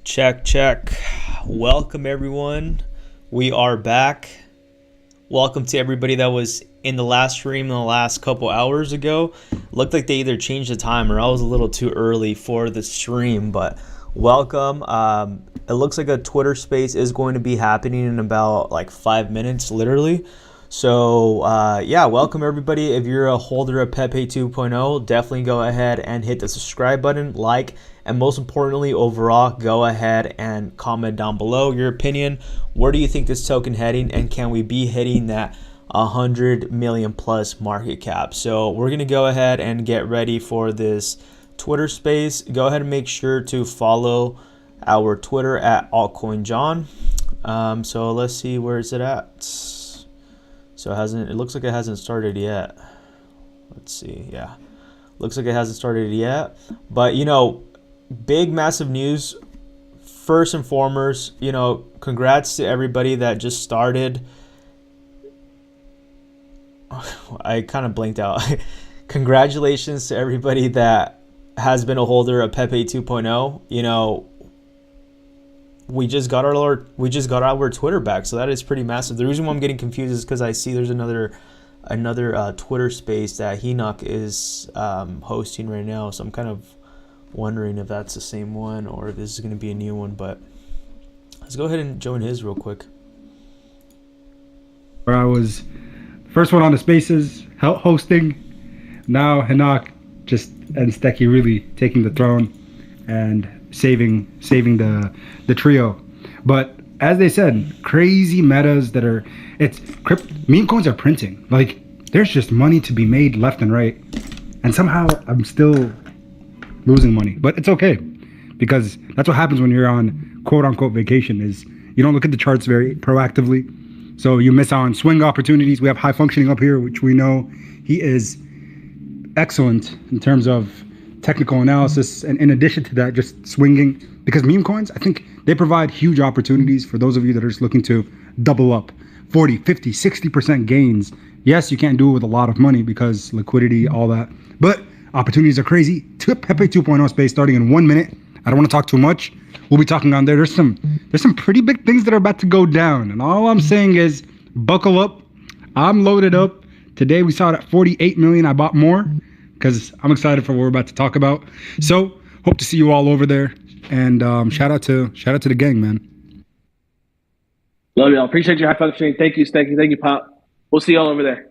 Check, check. Welcome, everyone. We are back. Welcome to everybody that was in the last stream the last couple hours ago. Looked like they either changed the time or I was a little too early for the stream, but welcome. It looks like a Twitter space is going to be happening in about like 5 minutes, literally. So yeah, welcome everybody. If you're a holder of PEPE 2.0, definitely go ahead and hit the subscribe button, like, and most importantly, overall, go ahead and comment down below your opinion. Where do you think this token heading, and can we be hitting that 100 million plus market cap? So we're gonna go ahead and get ready for this Twitter space. Go ahead and make sure to follow our Twitter at ALTCOIN John. So let's see, where is it at? So it looks like it hasn't started yet. Let's see. Yeah, looks like it hasn't started yet, but you know, big massive news. First and foremost, you know, congrats to everybody that just started. I kind of blanked out. Congratulations to everybody that has been a holder of PEPE 2.0. You know, we just got our Twitter back, so that is pretty massive. The reason why I'm getting confused is because I see there's another Twitter space that Enoch is hosting right now, so I'm kind of wondering if that's the same one or if this is going to be a new one. But let's go ahead and join his real quick. Where I was first one on the spaces hosting. Now Enoch just and Stecky really taking the throne and saving the trio. But as they said, crazy metas that are meme coins are printing. Like, there's just money to be made left and right, and somehow I'm still losing money, but it's okay, because that's what happens when you're on quote-unquote vacation. Is you don't look at the charts very proactively, so you miss out on swing opportunities. We have High Functioning up here, which we know he is excellent in terms of technical analysis, and in addition to that, just swinging, because meme coins, I think they provide huge opportunities for those of you that are just looking to double up 40, 50, 60% gains. Yes, you can't do it with a lot of money because liquidity, all that, but opportunities are crazy. PEPE 2.0 space starting in 1 minute. I don't want to talk too much. We'll be talking on there. There's some pretty big things that are about to go down, and all I'm saying is buckle up. I'm loaded up. Today we saw it at 48 million. I bought more because I'm excited for what we're about to talk about. So hope to see you all over there, and shout out to the gang, man. Love y'all. Appreciate your high functioning. Thank you, Stecky. Thank you, Pop. We'll see y'all over there.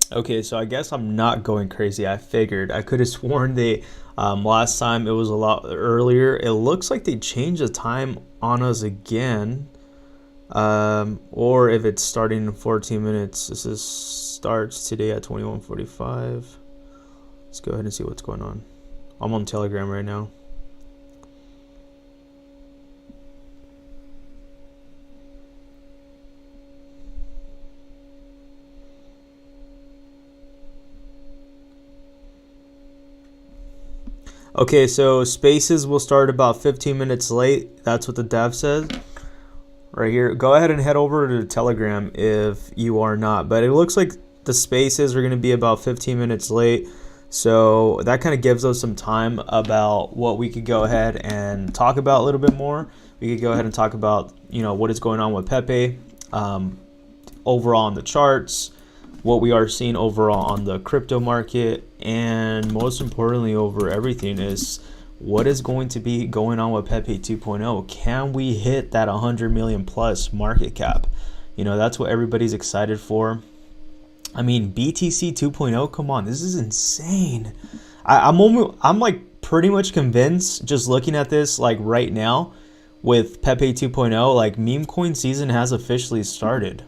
Okay, so I guess I'm not going crazy. I figured. I could have sworn they last time it was a lot earlier. It looks like they changed the time on us again, or if it's starting in 14 minutes. Starts today at 21:45. Let's go ahead and see what's going on. I'm on Telegram right now. Okay, so spaces will start about 15 minutes late. That's what the dev says right here. Go ahead and head over to Telegram if you are not. But it looks like the spaces are going to be about 15 minutes late. So that kind of gives us some time about what we could go ahead and talk about a little bit more. We could go ahead and talk about, you know, what is going on with PEPE, overall on the charts, what we are seeing overall on the crypto market, and most importantly over everything is what is going to be going on with PEPE 2.0. Can we hit that 100 million plus market cap? You know, that's what everybody's excited for. I mean, BTC 2.0, come on, this is insane. I'm like pretty much convinced, just looking at this like right now, with Pepe 2.0, like meme coin season has officially started.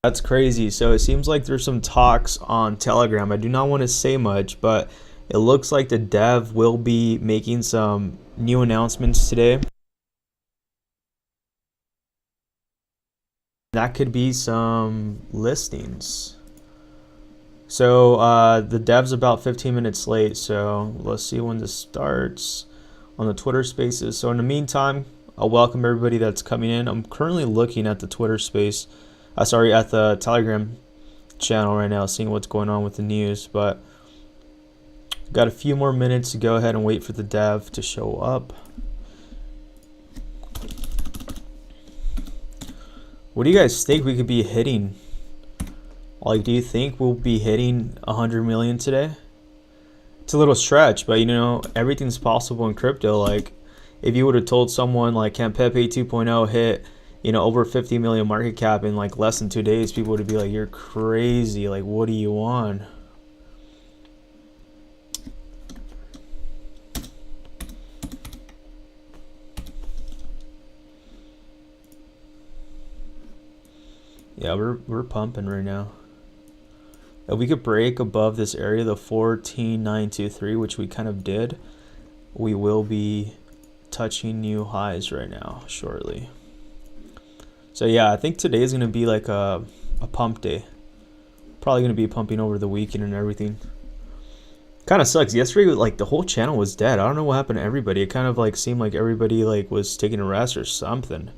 That's crazy. So it seems like there's some talks on Telegram. I do not want to say much, but it looks like the dev will be making some new announcements today. That could be some listings. So the dev's about 15 minutes late, so let's see when this starts on the Twitter Spaces. So in the meantime, I'll welcome everybody that's coming in. I'm currently looking at the Twitter Space. Sorry, at the Telegram channel right now, seeing what's going on with the news, but got a few more minutes to go ahead and wait for the dev to show up. What do you guys think we could be hitting? Like, do you think we'll be hitting 100 million today? It's a little stretch, but you know, everything's possible in crypto. Like, if you would have told someone like, can Pepe 2.0 hit, you know, over 50 million market cap in like less than 2 days, people would be like, you're crazy. Like, what do you want? Yeah, we're pumping right now. If we could break above this area, the 14,923, which we kind of did, we will be touching new highs right now shortly. So yeah, I think today is going to be like a pump day. Probably going to be pumping over the weekend and everything. Kind of sucks. Yesterday, like, the whole channel was dead. I don't know what happened to everybody. It kind of like seemed like everybody like was taking a rest or something.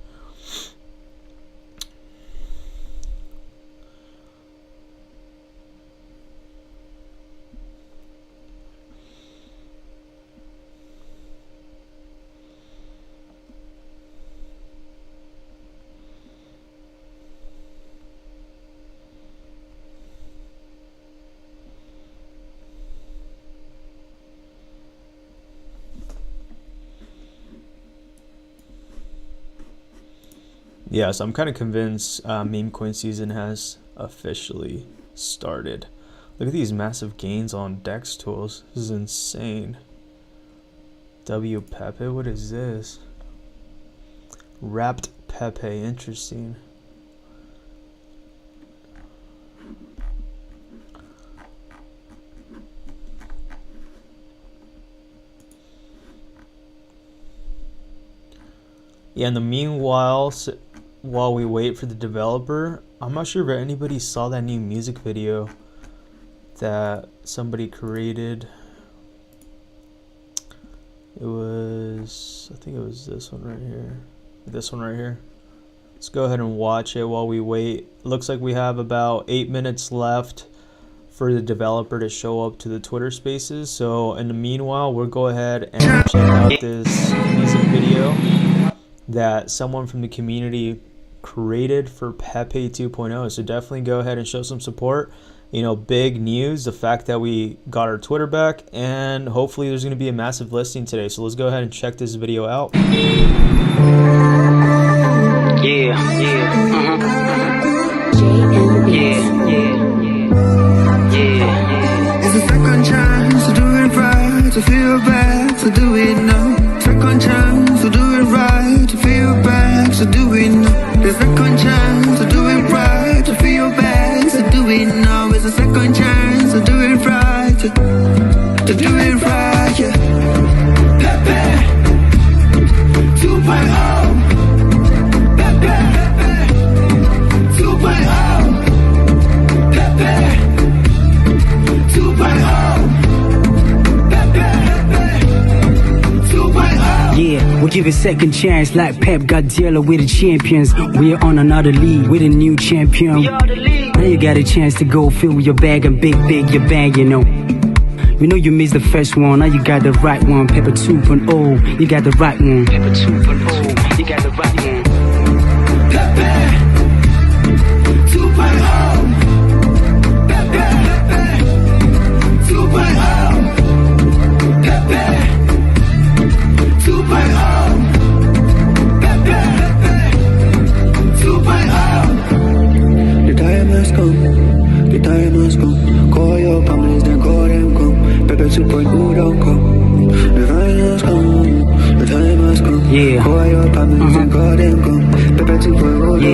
Yeah, so I'm kind of convinced meme coin season has officially started. Look at these massive gains on DEX tools. This is insane. PEPE, what is this? Wrapped PEPE, interesting. Yeah, in the meanwhile, while we wait for the developer, I'm not sure if anybody saw that new music video that somebody created. It was, I think it was this one right here. This one right here. Let's go ahead and watch it while we wait. It looks like we have about 8 minutes left for the developer to show up to the Twitter Spaces. So in the meanwhile, we'll go ahead and check out this music video that someone from the community created for Pepe 2.0. So definitely go ahead and show some support. You know, big news, the fact that we got our Twitter back, and hopefully there's going to be a massive listing today. So let's go ahead and check this video out. Yeah, It's a second chance to do it right, to feel bad, to do it now. Second chance to do it right, to feel bad, to do it now. The second chance to do it right, to feel bad, to do it now. It's a second chance to do it right, to do it right, yeah. give it second chance. Like Pep Guardiola, we're the champions. We're on another league, we're the new champion. Now you got a chance to go fill your bag and big your bag, you know. You know you missed the first one, now you got the right one. Pepper 2.0, you got the right one. Pepper 2.0, you got the right one. Pepe 2.0. Pepe 2.0. Pepe 2.0. Pepe 2.0. The time has come. The time has come. Call your families, then call them come. Pepe 2.0 don't come. The time has come. The time has come. Yeah. Call your families, then call them come. Pepe 2.0 don't come.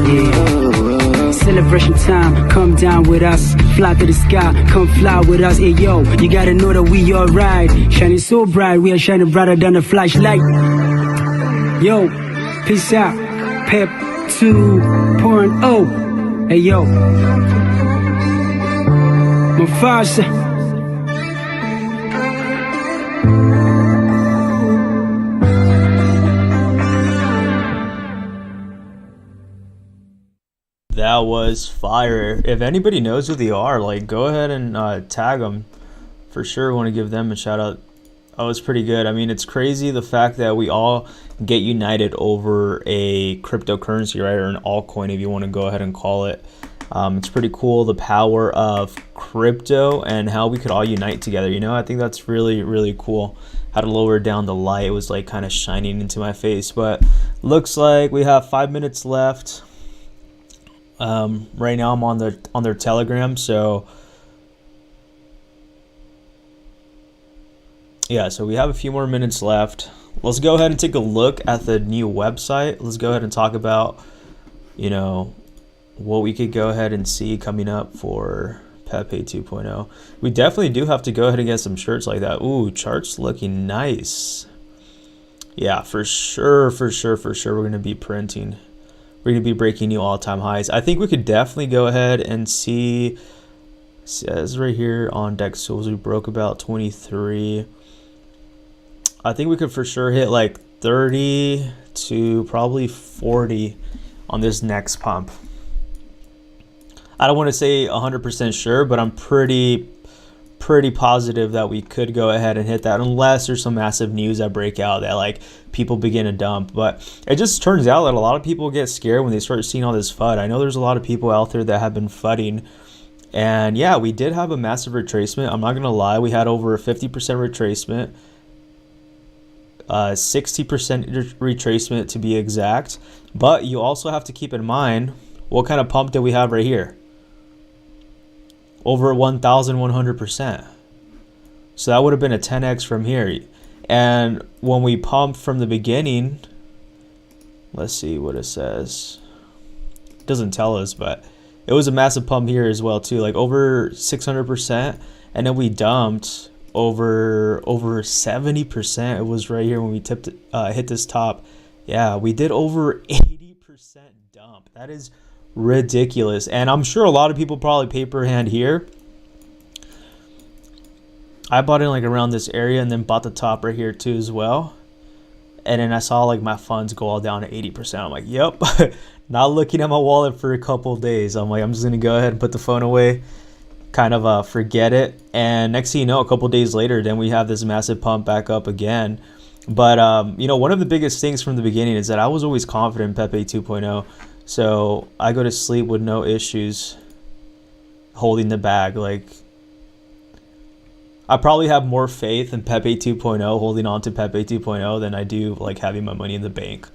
Yeah. Celebration time, come down with us. Fly to the sky, come fly with us. Hey yo, you gotta know that we alright. Shining so bright, we are shining brighter than a flashlight. Yo, peace out. Pep 2.0. Hey yo, Mufasa. That was fire. If anybody knows who they are, like, go ahead and tag them. For sure want to give them a shout out. That was pretty good. I mean, it's crazy the fact that we all get united over a cryptocurrency, right? Or an altcoin, if you want to go ahead and call it. It's pretty cool, the power of crypto and how we could all unite together, you know? I think that's really, really cool. Had to lower down the light. It was like kind of shining into my face. But looks like we have 5 minutes left. Right now I'm on their Telegram, so yeah, so we have a few more minutes left. Let's go ahead and take a look at the new website. Let's go ahead and talk about, you know, what we could go ahead and see coming up for PEPE 2.0. We definitely do have to go ahead and get some shirts like that. Ooh, charts looking nice. Yeah, for sure we're going to be printing. We're going to be breaking new all-time highs. I think we could definitely go ahead and see, it says right here on Dex Tools, we broke about 23. I think we could for sure hit like 30 to probably 40 on this next pump. I don't want to say 100% sure, but I'm pretty positive that we could go ahead and hit that, unless there's some massive news that break out that like people begin to dump. But it just turns out that a lot of people get scared when they start seeing all this FUD. I know there's a lot of people out there that have been FUDding, and yeah, we did have a massive retracement. I'm not gonna lie, we had over a 50% retracement, 60% retracement to be exact. But you also have to keep in mind, what kind of pump did we have right here? Over 1,100%. So that would have been a 10x from here. And when we pumped from the beginning, let's see what it says. It doesn't tell us, but it was a massive pump here as well too, like over 600%. And then we dumped over 70%. It was right here when we hit this top. Yeah, we did over 80% dump. That is ridiculous. And I'm sure a lot of people probably paper hand here. I bought in like around this area and then bought the top right here too as well. And then I saw like my funds go all down to 80%. I'm like, yep. Not looking at my wallet for a couple of days. I'm like, I'm just gonna go ahead and put the phone away, kind of forget it. And next thing you know, a couple of days later, then we have this massive pump back up again. But you know, one of the biggest things from the beginning is that I was always confident in PEPE 2.0. So I go to sleep with no issues holding the bag. Like, I probably have more faith in PEPE 2.0, holding on to PEPE 2.0, than I do like having my money in the bank.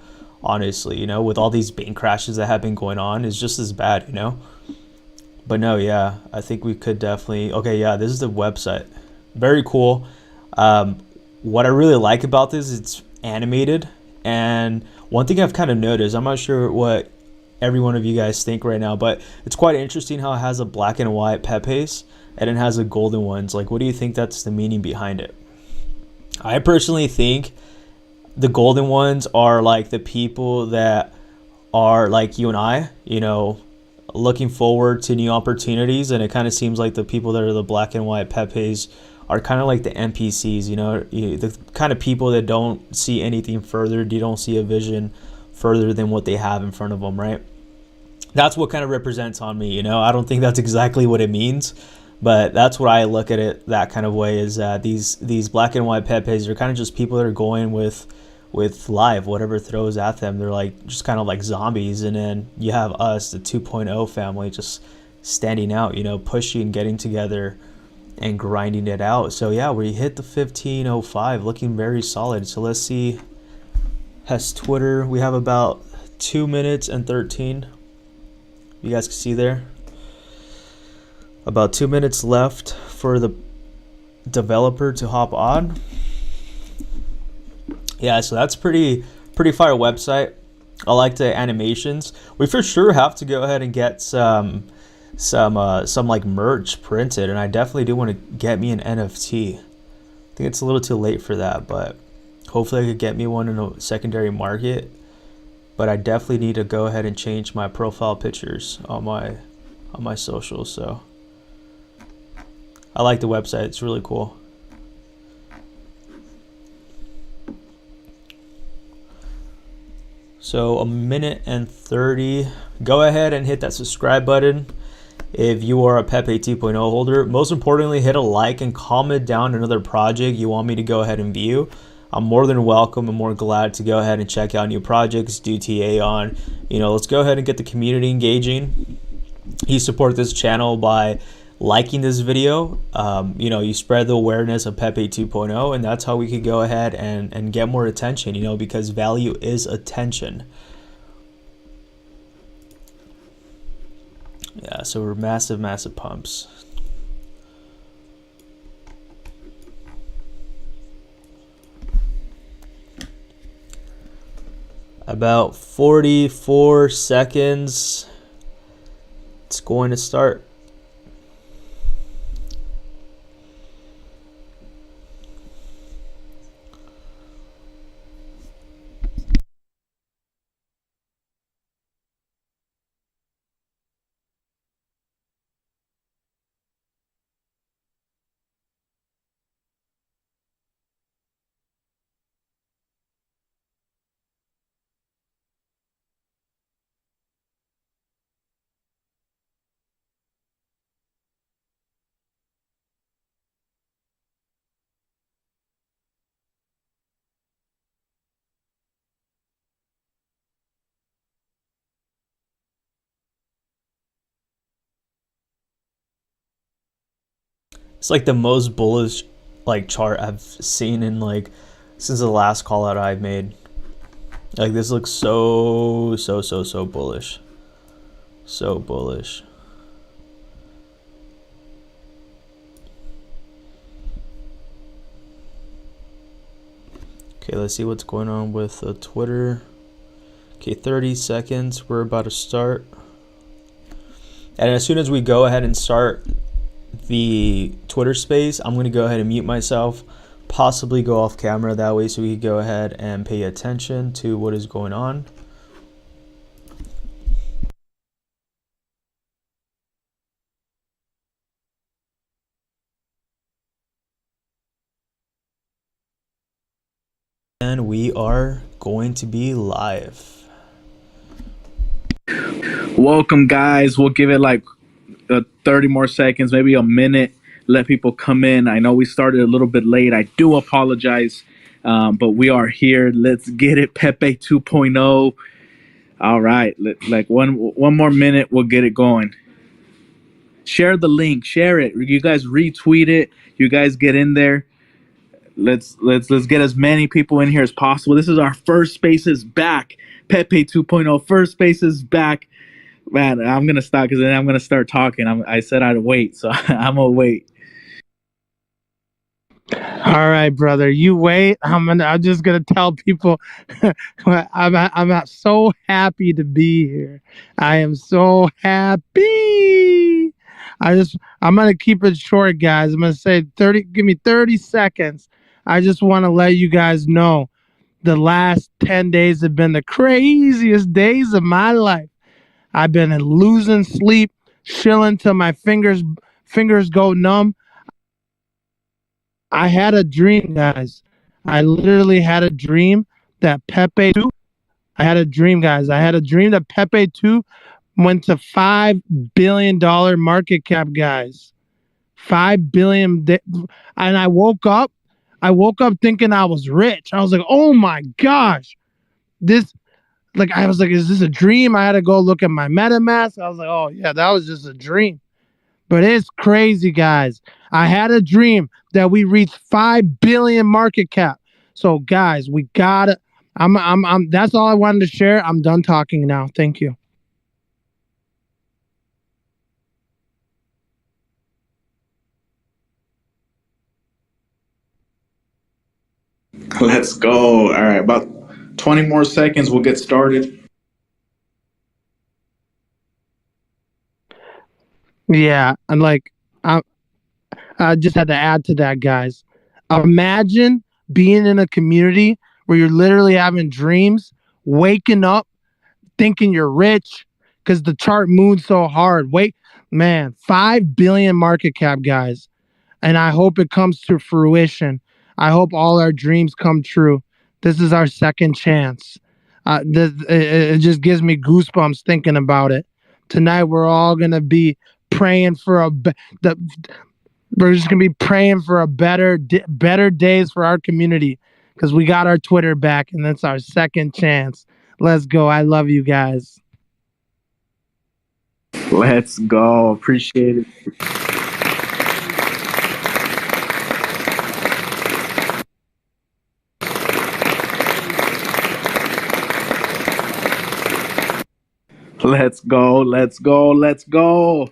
Honestly, you know, with all these bank crashes that have been going on, it's just as bad, you know. But no, yeah, I think we could definitely. Okay, yeah, this is the website. Very cool. What I really like about this, it's animated. And one thing I've kind of noticed, I'm not sure what every one of you guys think right now, but it's quite interesting how it has a black and white Pepe's and it has a golden ones. Like, what do you think that's the meaning behind it? I personally think the golden ones are like the people that are like you and I, you know, looking forward to new opportunities, and it kind of seems like the people that are the black and white Pepe's are kind of like the NPCs, the kind of people that don't see anything further. They don't see a vision further than what they have in front of them, right? That's what kind of represents on me, I don't think that's exactly what it means, but that's what I look at it that kind of way, is that these black and white Pepes are kind of just people that are going with life, whatever throws at them. They're like just kind of like zombies. And then you have us, the 2.0 family, just standing out, pushing, getting together and grinding it out. So yeah, we hit the 1505, looking very solid. So let's see, has Twitter, we have about 2 minutes and 13. You guys can see there, about 2 minutes left for the developer to hop on. Yeah, so that's pretty fire website. I like the animations. We for sure have to go ahead and get some like merch printed, and I definitely do want to get me an NFT. I think it's a little too late for that, but hopefully I could get me one in a secondary market. But I definitely need to go ahead and change my profile pictures on my socials. So I like the website. It's really cool. So a minute and 30. Go ahead and hit that subscribe button if you are a PEPE 2.0 holder. Most importantly, hit a like and comment down another project you want me to go ahead and view. I'm more than welcome and more glad to go ahead and check out new projects, do TA on. Let's go ahead and get the community engaging. You support this channel by liking this video. You spread the awareness of PEPE 2.0, and that's how we could go ahead and get more attention, because value is attention. Yeah, so we're massive pumps. About 44 seconds. It's going to start. It's like the most bullish chart I've seen in since the last call out I've made. This looks so bullish. So bullish. Okay, let's see what's going on with Twitter. Okay, 30 seconds. We're about to start. And as soon as we go ahead and start the Twitter space, I'm going to go ahead and mute myself, possibly go off camera, that way so we can go ahead and pay attention to what is going on. And we are going to be live. Welcome, guys. We'll give it 30 more seconds, maybe a minute. Let people come in. I know we started a little bit late. I do apologize, but we are here. Let's get it, PEPE 2.0. All right, one more minute, we'll get it going. Share the link, share it. You guys retweet it. You guys get in there. Let's get as many people in here as possible. This is our first spaces back. PEPE 2.0, first spaces back. Man, I'm gonna stop because then I'm gonna start talking. I said I'd wait, so I'm gonna wait. All right, brother. You wait. I'm just gonna tell people I'm so happy to be here. I am so happy. I'm gonna keep it short, guys. I'm gonna say 30. Give me 30 seconds. I just want to let you guys know the last 10 days have been the craziest days of my life. I've been losing sleep, chilling till my fingers go numb. I had a dream, guys. I literally had a dream that Pepe 2. I had a dream, guys. I had a dream that Pepe 2 went to $5 billion market cap, guys. 5 billion. And I woke up. I woke up thinking I was rich. I was like, oh my gosh. This, like, I was like, is this a dream? I had to go look at my MetaMask. I was like, oh yeah, that was just a dream. But it's crazy, guys. I had a dream that we reached 5 billion market cap. So guys, we gotta. That's all I wanted to share. I'm done talking now. Thank you. Let's go. All right, about 20 more seconds. We'll get started. Yeah, and like I just had to add to that, guys. Imagine being in a community where you're literally having dreams, waking up thinking you're rich because the chart moves so hard. Wait, man, 5 billion market cap, guys. And I hope it comes to fruition. I hope all our dreams come true. This is our second chance. It just gives me goosebumps thinking about it. Tonight we're all gonna be praying for we're just gonna be praying for a better days for our community because we got our Twitter back and that's our second chance. Let's go. I love you guys. Let's go. Appreciate it. Let's go. Let's go. Let's go.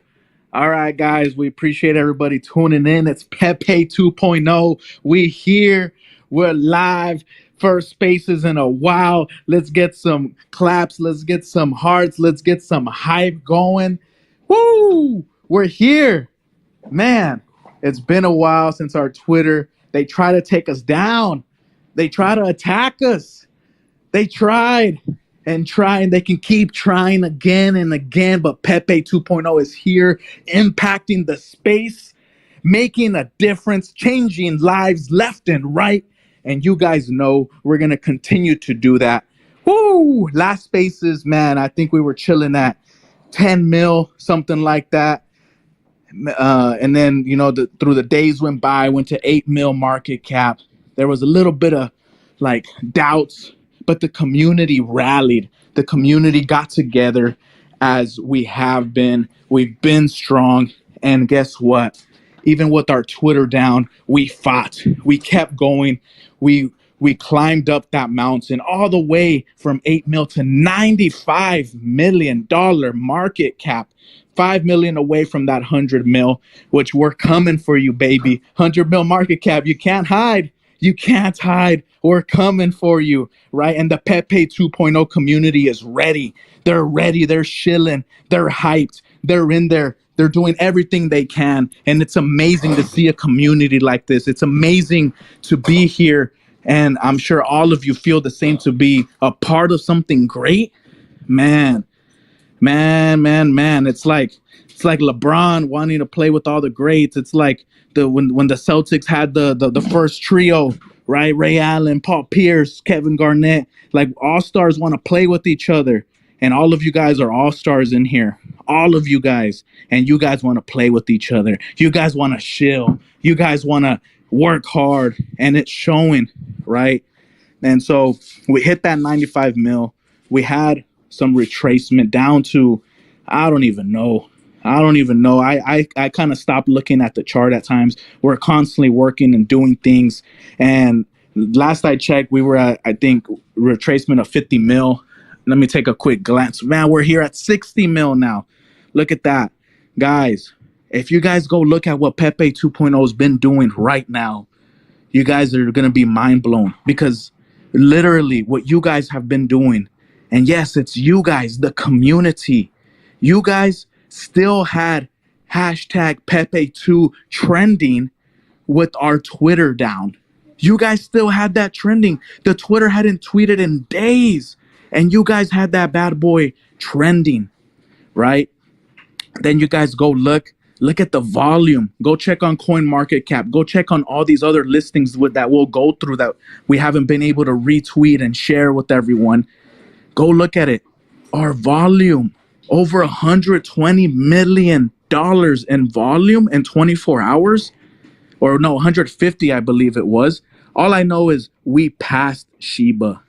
All right, guys. We appreciate everybody tuning in. It's Pepe 2.0. We here. We're live. First spaces in a while. Let's get some claps. Let's get some hearts. Let's get some hype going. Woo! We're here. Man, it's been a while since our Twitter. They try to take us down. They try to attack us. They tried and they can keep trying again and again, but Pepe 2.0 is here, impacting the space, making a difference, changing lives left and right. And you guys know we're going to continue to do that. Woo! Last spaces, man, I think we were chilling at 10 mil, something like that. And then, you know, through the days went by, went to 8 mil market cap. There was a little bit of like doubts, but the community rallied. The community got together as we have been. We've been strong. And guess what? Even with our Twitter down, we fought. We kept going. We climbed up that mountain all the way from 8 mil to $95 million market cap. 5 million away from that 100 mil, which we're coming for you, baby. 100 mil market cap. You can't hide. You can't hide. We're coming for you, right? And the Pepe 2.0 community is ready. They're ready. They're chilling. They're hyped. They're in there. They're doing everything they can. And it's amazing to see a community like this. It's amazing to be here. And I'm sure all of you feel the same, to be a part of something great. Man. It's like LeBron wanting to play with all the greats. It's like when the Celtics had the first trio, right? Ray Allen, Paul Pierce, Kevin Garnett. Like, all-stars want to play with each other. And all of you guys are all-stars in here. All of you guys. And you guys want to play with each other. You guys want to chill. You guys want to work hard. And it's showing, right? And so we hit that 95 mil. We had some retracement down to, I don't even know. I kind of stopped looking at the chart at times. We're constantly working and doing things. And last I checked, we were at, I think, retracement of 50 mil. Let me take a quick glance. Man, we're here at 60 mil now. Look at that. Guys, if you guys go look at what Pepe 2.0 has been doing right now, you guys are going to be mind blown, because literally what you guys have been doing, and yes, it's you guys, the community. You guys still had hashtag Pepe2 trending with our Twitter down. You guys still had that trending. The Twitter hadn't tweeted in days, and you guys had that bad boy trending, right? Then you guys go look Look at the volume. Go check on Coin Market Cap. Go check on all these other listings that we'll go through that we haven't been able to retweet and share with everyone. Go look at it. Our volume, over $120 million in volume in 24 hours. Or no, 150, I believe it was. All I know is we passed Shiba.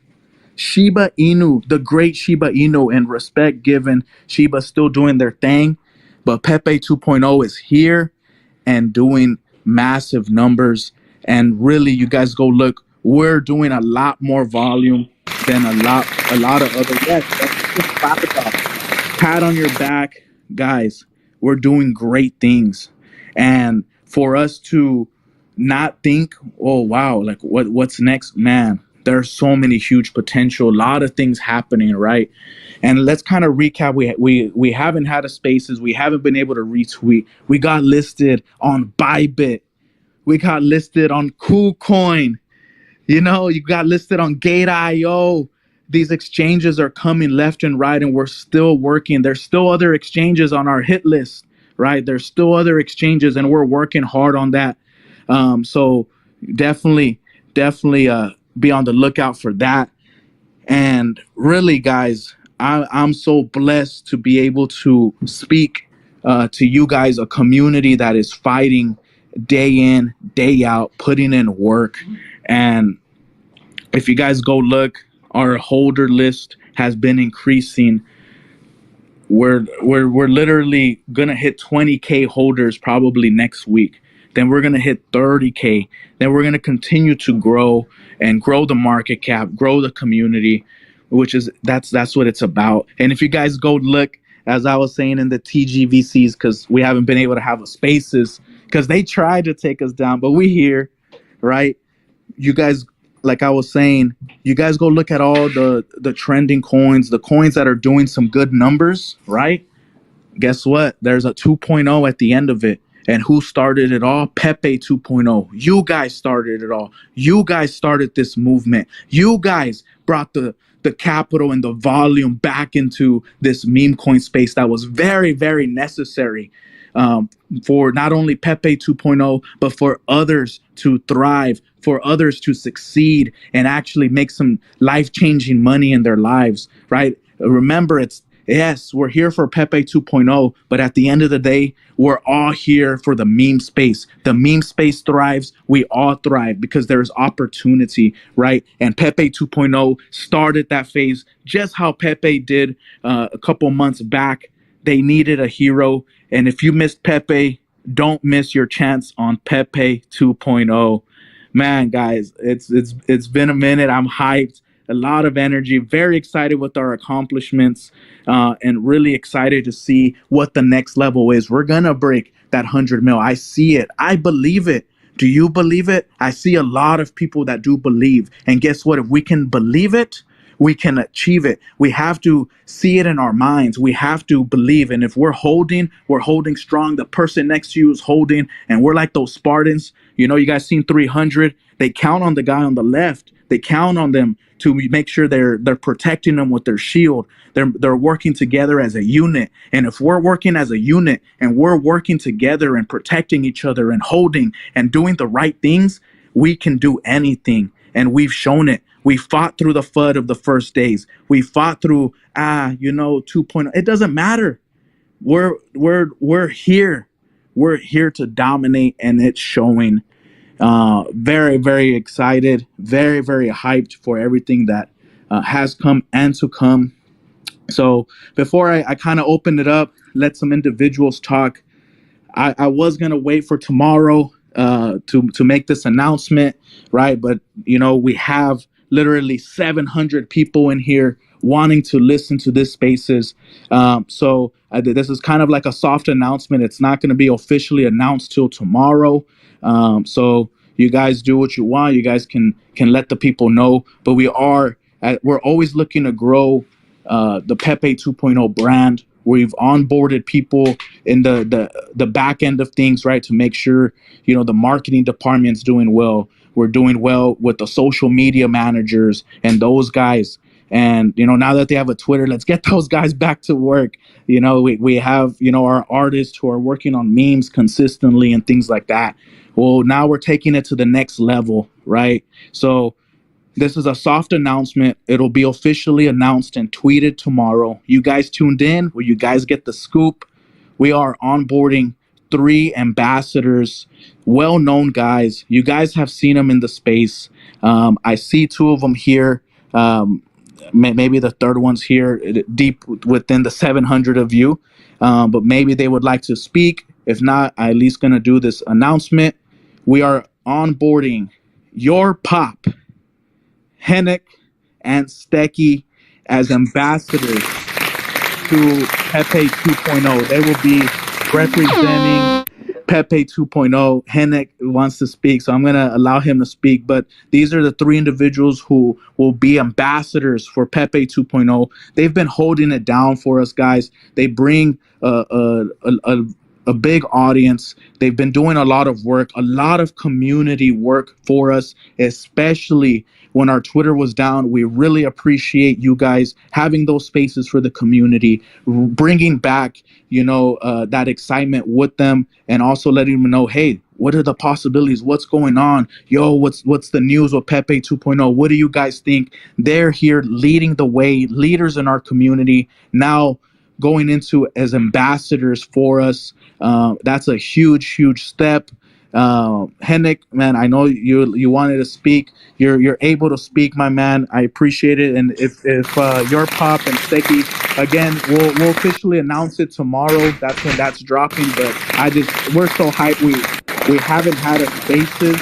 Shiba Inu, the great Shiba Inu, and respect given. Shiba's still doing their thing, but Pepe 2.0 is here and doing massive numbers. And really, you guys go look. We're doing a lot more volume than a lot of other. Yes, just clap it up. Pat on your back, guys. We're doing great things, and for us to not think, oh wow, like what's next, man. There's so many huge potential, a lot of things happening, right? And let's kind of recap. We haven't had a spaces. We haven't been able to retweet. We got listed on Bybit. We got listed on KuCoin. You know, you got listed on Gate.io. These exchanges are coming left and right, and we're still working. There's still other exchanges on our hit list, right? There's still other exchanges, and we're working hard on that. So definitely be on the lookout for that. And really, guys, I'm so blessed to be able to speak to you guys, a community that is fighting day in, day out, putting in work. And if you guys go look, our holder list has been increasing. We're literally gonna hit 20K holders probably next week. Then we're gonna hit 30K. Then we're gonna continue to grow and grow the market cap, grow the community, which is that's what it's about. And if you guys go look, as I was saying in the TGVCs, because we haven't been able to have a spaces because they tried to take us down, but we here, right? You guys, like I was saying, you guys go look at all the trending coins, the coins that are doing some good numbers, right? Guess what? There's a 2.0 at the end of it. And who started it all? Pepe 2.0. You guys started it all. You guys started this movement. You guys brought the capital and the volume back into this meme coin space that was very, very necessary for not only Pepe 2.0, but for others to thrive, for others to succeed and actually make some life-changing money in their lives, right? Remember, yes, we're here for Pepe 2.0, but at the end of the day, we're all here for the meme space. The meme space thrives. We all thrive because there's opportunity, right? And Pepe 2.0 started that phase just how Pepe did a couple months back. They needed a hero. And if you missed Pepe, don't miss your chance on Pepe 2.0. Man, guys, it's been a minute. I'm hyped. A lot of energy, very excited with our accomplishments, and really excited to see what the next level is. We're gonna break that 100 mil. I see it. I believe it. Do you believe it? I see a lot of people that do believe. And guess what? If we can believe it, we can achieve it. We have to see it in our minds. We have to believe. And if we're holding strong. The person next to you is holding, and we're like those Spartans. You know, you guys seen 300. They count on the guy on the left. They count on them to make sure they're protecting them with their shield. They're working together as a unit. And if we're working as a unit and we're working together and protecting each other and holding and doing the right things, we can do anything. And we've shown it. We fought through the FUD of the first days. We fought through 2.0. It doesn't matter. We're here. We're here to dominate, and it's showing. Very, very excited, very, very hyped for everything that has come and to come. So before I kind of open it up, let some individuals talk. I was going to wait for tomorrow to make this announcement, right? But, you know, we have literally 700 people in here wanting to listen to this spaces. So this is kind of like a soft announcement. It's not going to be officially announced till tomorrow. So you guys do what you want. You guys can let the people know. But we're always looking to grow the Pepe 2.0 brand. We've onboarded people in the back end of things, right, to make sure, you know, the marketing department's doing well. We're doing well with the social media managers and those guys. And, now that they have a Twitter, let's get those guys back to work. We have, our artists who are working on memes consistently and things like that. Well, now we're taking it to the next level, right? So this is a soft announcement. It'll be officially announced and tweeted tomorrow. You guys tuned in? Will you guys get the scoop? We are onboarding 3 ambassadors, well-known guys. You guys have seen them in the space. I see 2 of them here. Maybe the third one's here, deep within the 700 of you. But maybe they would like to speak. If not, I at least going to do this announcement. We are onboarding your pop, Hennick and Stecky, as ambassadors to Pepe 2.0. They will be representing Pepe 2.0. Hennick wants to speak, so I'm going to allow him to speak. But these are the 3 individuals who will be ambassadors for Pepe 2.0. They've been holding it down for us, guys. They bring a big audience. They've been doing a lot of work, a lot of community work for us, especially when our Twitter was down. We really appreciate you guys having those spaces for the community, bringing back, that excitement with them, and also letting them know, hey, what are the possibilities? What's going on? Yo, what's the news with Pepe 2.0? What do you guys think? They're here leading the way, leaders in our community, now going into as ambassadors for us. That's a huge step. Hennick, man, I know you wanted to speak. You're able to speak, my man. I appreciate it. And if your pop and Stecky, again, we'll officially announce it tomorrow. That's when that's dropping. But we're so hyped. We haven't had a spaces.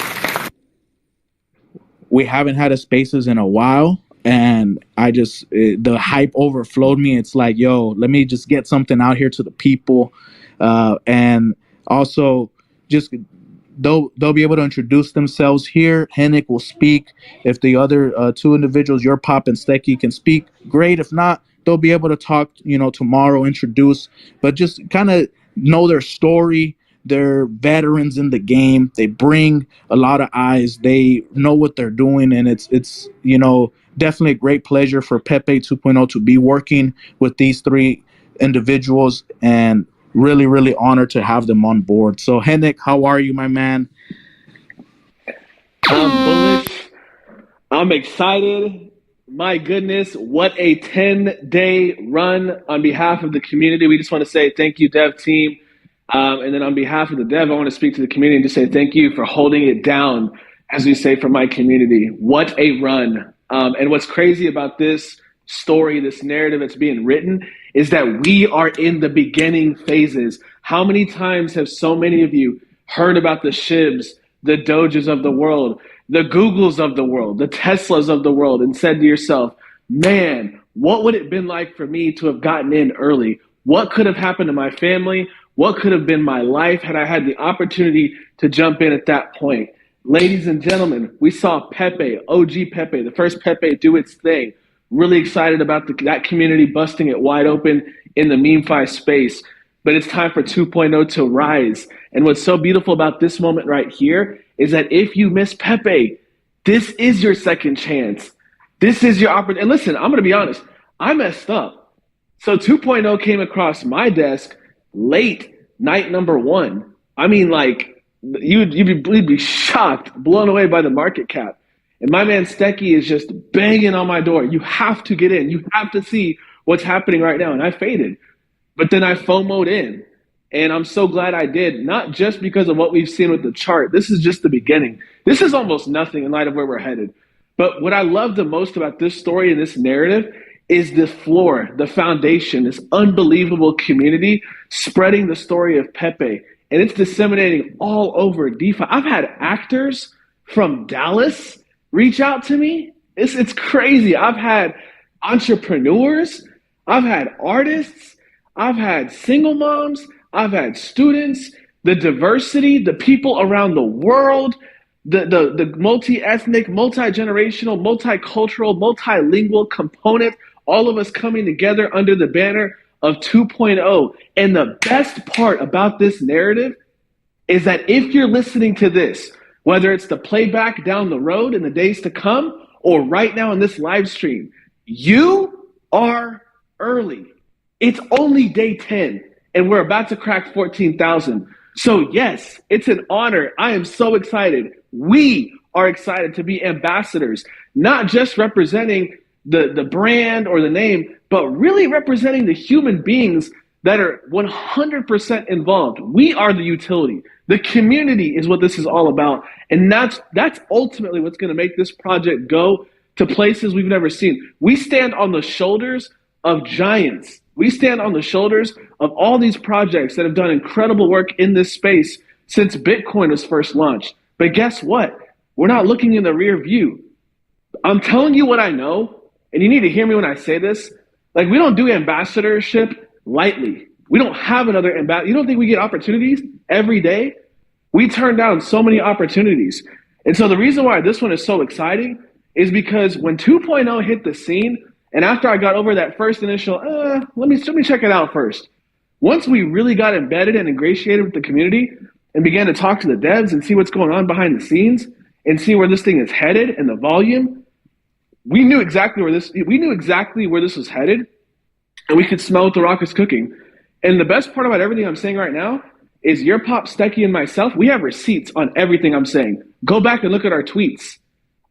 We haven't had a spaces in a while. And the hype overflowed me. It's like, yo, let me just get something out here to the people. And also just they'll be able to introduce themselves here. Hennick will speak. If the other 2 individuals, your pop and Stecky, can speak, great. If not, they'll be able to talk, tomorrow, introduce, but just kind of know their story. They're veterans in the game. They bring a lot of eyes. They know what they're doing, and it's definitely a great pleasure for Pepe 2.0 to be working with these 3 individuals, and really honored to have them on board. So Hennick, how are you, my man? I'm bullish. I'm excited. My goodness, what a 10-day run on behalf of the community. We just want to say thank you, dev team. And then on behalf of the dev, I want to speak to the community and just say thank you for holding it down, as we say, for my community. What a run. And what's crazy about this story, this narrative that's being written, is that we are in the beginning phases. How many times have so many of you heard about the Shibs, the Doges of the world, the Googles of the world, the Teslas of the world, and said to yourself, man, what would it have been like for me to have gotten in early? What could have happened to my family? What could have been my life had I had the opportunity to jump in at that point? Ladies and gentlemen, we saw Pepe, OG Pepe, the first Pepe, do its thing. Really excited about that community busting it wide open in the MemeFi space. But it's time for 2.0 to rise. And what's so beautiful about this moment right here is that if you miss Pepe, this is your second chance. This is your opportunity. And listen, I'm going to be honest. I messed up. So 2.0 came across my desk late night number 1. I mean, like, you'd be shocked, blown away by the market cap. And my man Stecky is just banging on my door. You have to get in. You have to see what's happening right now. And I faded. But then I FOMO'd in. And I'm so glad I did, not just because of what we've seen with the chart. This is just the beginning. This is almost nothing in light of where we're headed. But what I love the most about this story and this narrative is the floor, the foundation, this unbelievable community spreading the story of Pepe. And it's disseminating all over DeFi. I've had actors from Dallas reach out to me. It's crazy. I've had entrepreneurs. I've had artists. I've had single moms. I've had students. The diversity, the people around the world, the multi-ethnic, multi-generational, multicultural, multilingual component, all of us coming together under the banner of 2.0. And the best part about this narrative is that if you're listening to this, whether it's the playback down the road in the days to come or right now in this live stream, You are early. It's only day 10, and we're about to crack 14,000. So, yes, it's an honor. I am so excited. We are excited to be ambassadors, not just representing the brand or the name, but really representing the human beings that are 100% involved. We are the utility. The community is what this is all about. And that's ultimately what's going to make this project go to places we've never seen. We stand on the shoulders of giants. We stand on the shoulders of all these projects that have done incredible work in this space since Bitcoin was first launched. But guess what? We're not looking in the rear view. I'm telling you what I know, and you need to hear me when I say this. Like, we don't do ambassadorship lightly. We don't have another ambassador. You don't think we get opportunities every day? We turn down so many opportunities. And so the reason why this one is so exciting is because when 2.0 hit the scene, and after I got over that first initial, let me check it out first. Once we really got embedded and ingratiated with the community and began to talk to the devs and see what's going on behind the scenes and see where this thing is headed and the volume, we knew exactly where this was headed, and we could smell what the rock is cooking. And the best part about everything I'm saying right now is your Pop, Stecky, and myself, we have receipts on everything I'm saying. Go back and look at our tweets.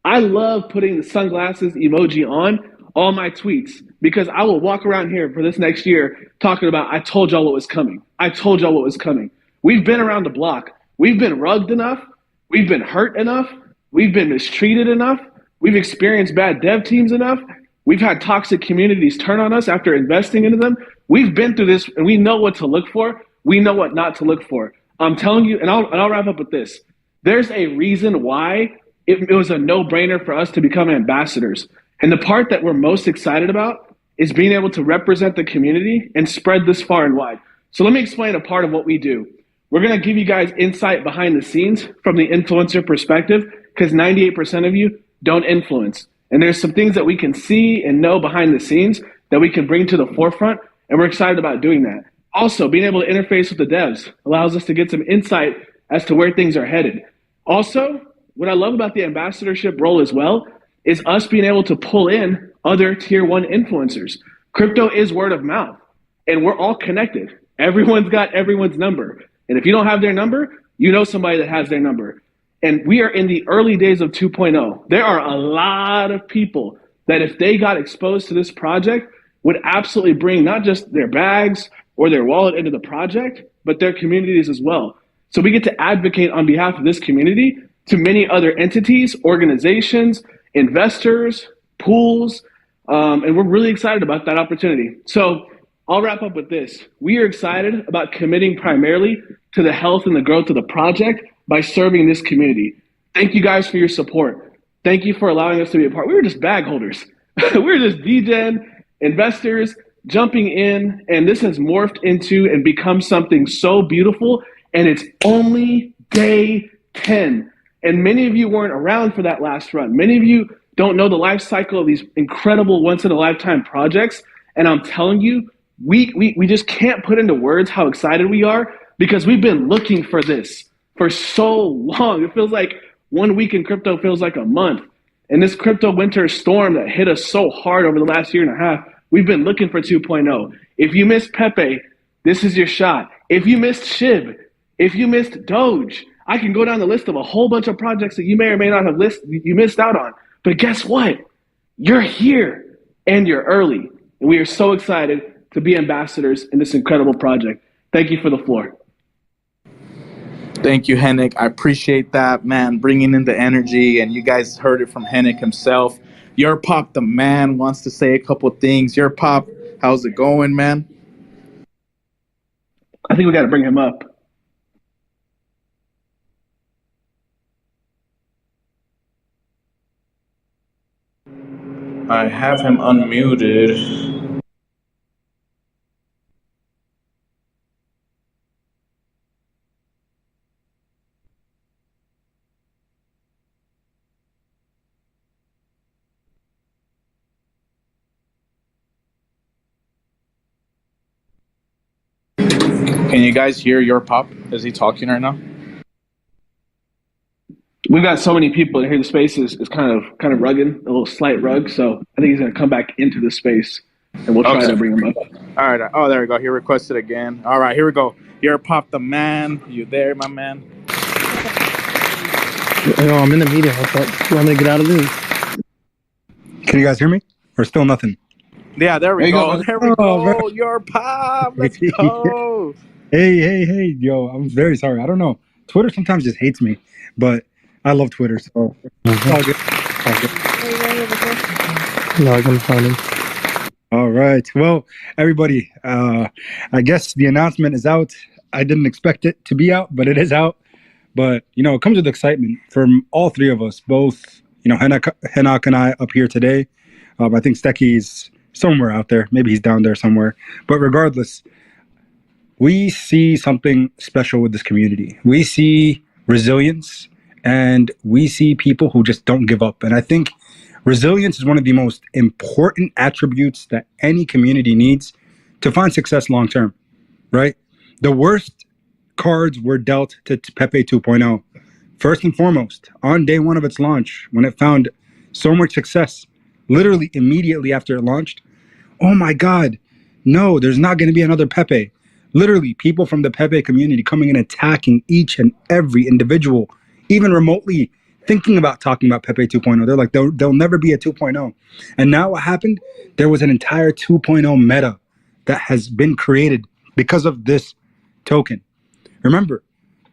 I love putting the sunglasses emoji on all my tweets because I will walk around here for this next year talking about, I told y'all what was coming. I told y'all what was coming. We've been around the block. We've been rugged enough. We've been hurt enough. We've been mistreated enough. We've experienced bad dev teams enough. We've had toxic communities turn on us after investing into them. We've been through this, and we know what to look for. We know what not to look for. I'm telling you, and I'll wrap up with this. There's a reason why it was a no-brainer for us to become ambassadors. And the part that we're most excited about is being able to represent the community and spread this far and wide. So let me explain a part of what we do. We're going to give you guys insight behind the scenes from the influencer perspective, because 98% of you don't influence. And there's some things that we can see and know behind the scenes that we can bring to the forefront, and we're excited about doing that. Also, being able to interface with the devs allows us to get some insight as to where things are headed. Also, what I love about the ambassadorship role as well is us being able to pull in other tier one influencers. Crypto is word of mouth, and we're all connected. Everyone's got everyone's number. And if you don't have their number, you know somebody that has their number. And we are in the early days of 2.0. There are a lot of people that if they got exposed to this project would absolutely bring not just their bags or their wallet into the project, but their communities as well. So we get to advocate on behalf of this community to many other entities, organizations, investors, pools, and we're really excited about that opportunity. So I'll wrap up with this. We are excited about committing primarily to the health and the growth of the project by serving this community. Thank you guys for your support. Thank you for allowing us to be a part. We were just bag holders. We were just DGen investors jumping in, and this has morphed into and become something so beautiful, and it's only day 10. And many of you weren't around for that last run. Many of you don't know the life cycle of these incredible once-in-a-lifetime projects, and I'm telling you, we just can't put into words how excited we are because we've been looking for this for so long. It feels like 1 week in crypto feels like a month. And this crypto winter storm that hit us so hard over the last year and a half, we've been looking for 2.0. If you missed PEPE, this is your shot. If you missed SHIB, if you missed Doge, I can go down the list of a whole bunch of projects that you may or may not have you missed out on. But guess what? You're here and you're early. And we are so excited to be ambassadors in this incredible project. Thank you for the floor. Thank you, Henrik. I appreciate that, man, bringing in the energy, and you guys heard it from Henrik himself. Your Pop, the man, wants to say a couple of things. Your Pop, how's it going, man? I think we got to bring him up. I have him unmuted. Can you guys hear Your Pop? Is he talking right now? we've got so many people in here. The space is kind of rugged, a little slight rug. So I think he's going to come back into the space, and we'll try to bring him up. All right. Oh, there we go. He requested again. All right, here we go. You're Pop the Man. You there, my man? Oh, I'm in the meeting. What's up? You want me to get out of this? Can you guys hear me? Or still nothing? Yeah, there we go. There we go. Bro. You're Pop. Let's go. Hey, yo, I'm very sorry. I don't know. Twitter sometimes just hates me, but I love Twitter, so it's all good. No, I can find him. All right. Well, everybody, I guess the announcement is out. I didn't expect it to be out, but it is out. But, it comes with excitement from all three of us, both, Henak and I up here today. I think Stecky's somewhere out there. Maybe he's down there somewhere. But regardless, we see something special with this community. We see resilience, and we see people who just don't give up. And I think resilience is one of the most important attributes that any community needs to find success long term, right? The worst cards were dealt to PEPE 2.0. First and foremost, on day one of its launch, when it found so much success, literally immediately after it launched, oh my God, no, there's not going to be another PEPE. Literally, people from the PEPE community coming and attacking each and every individual, even remotely thinking about talking about PEPE 2.0. They're like, there'll never be a 2.0. And now what happened? There was an entire 2.0 meta that has been created because of this token. Remember,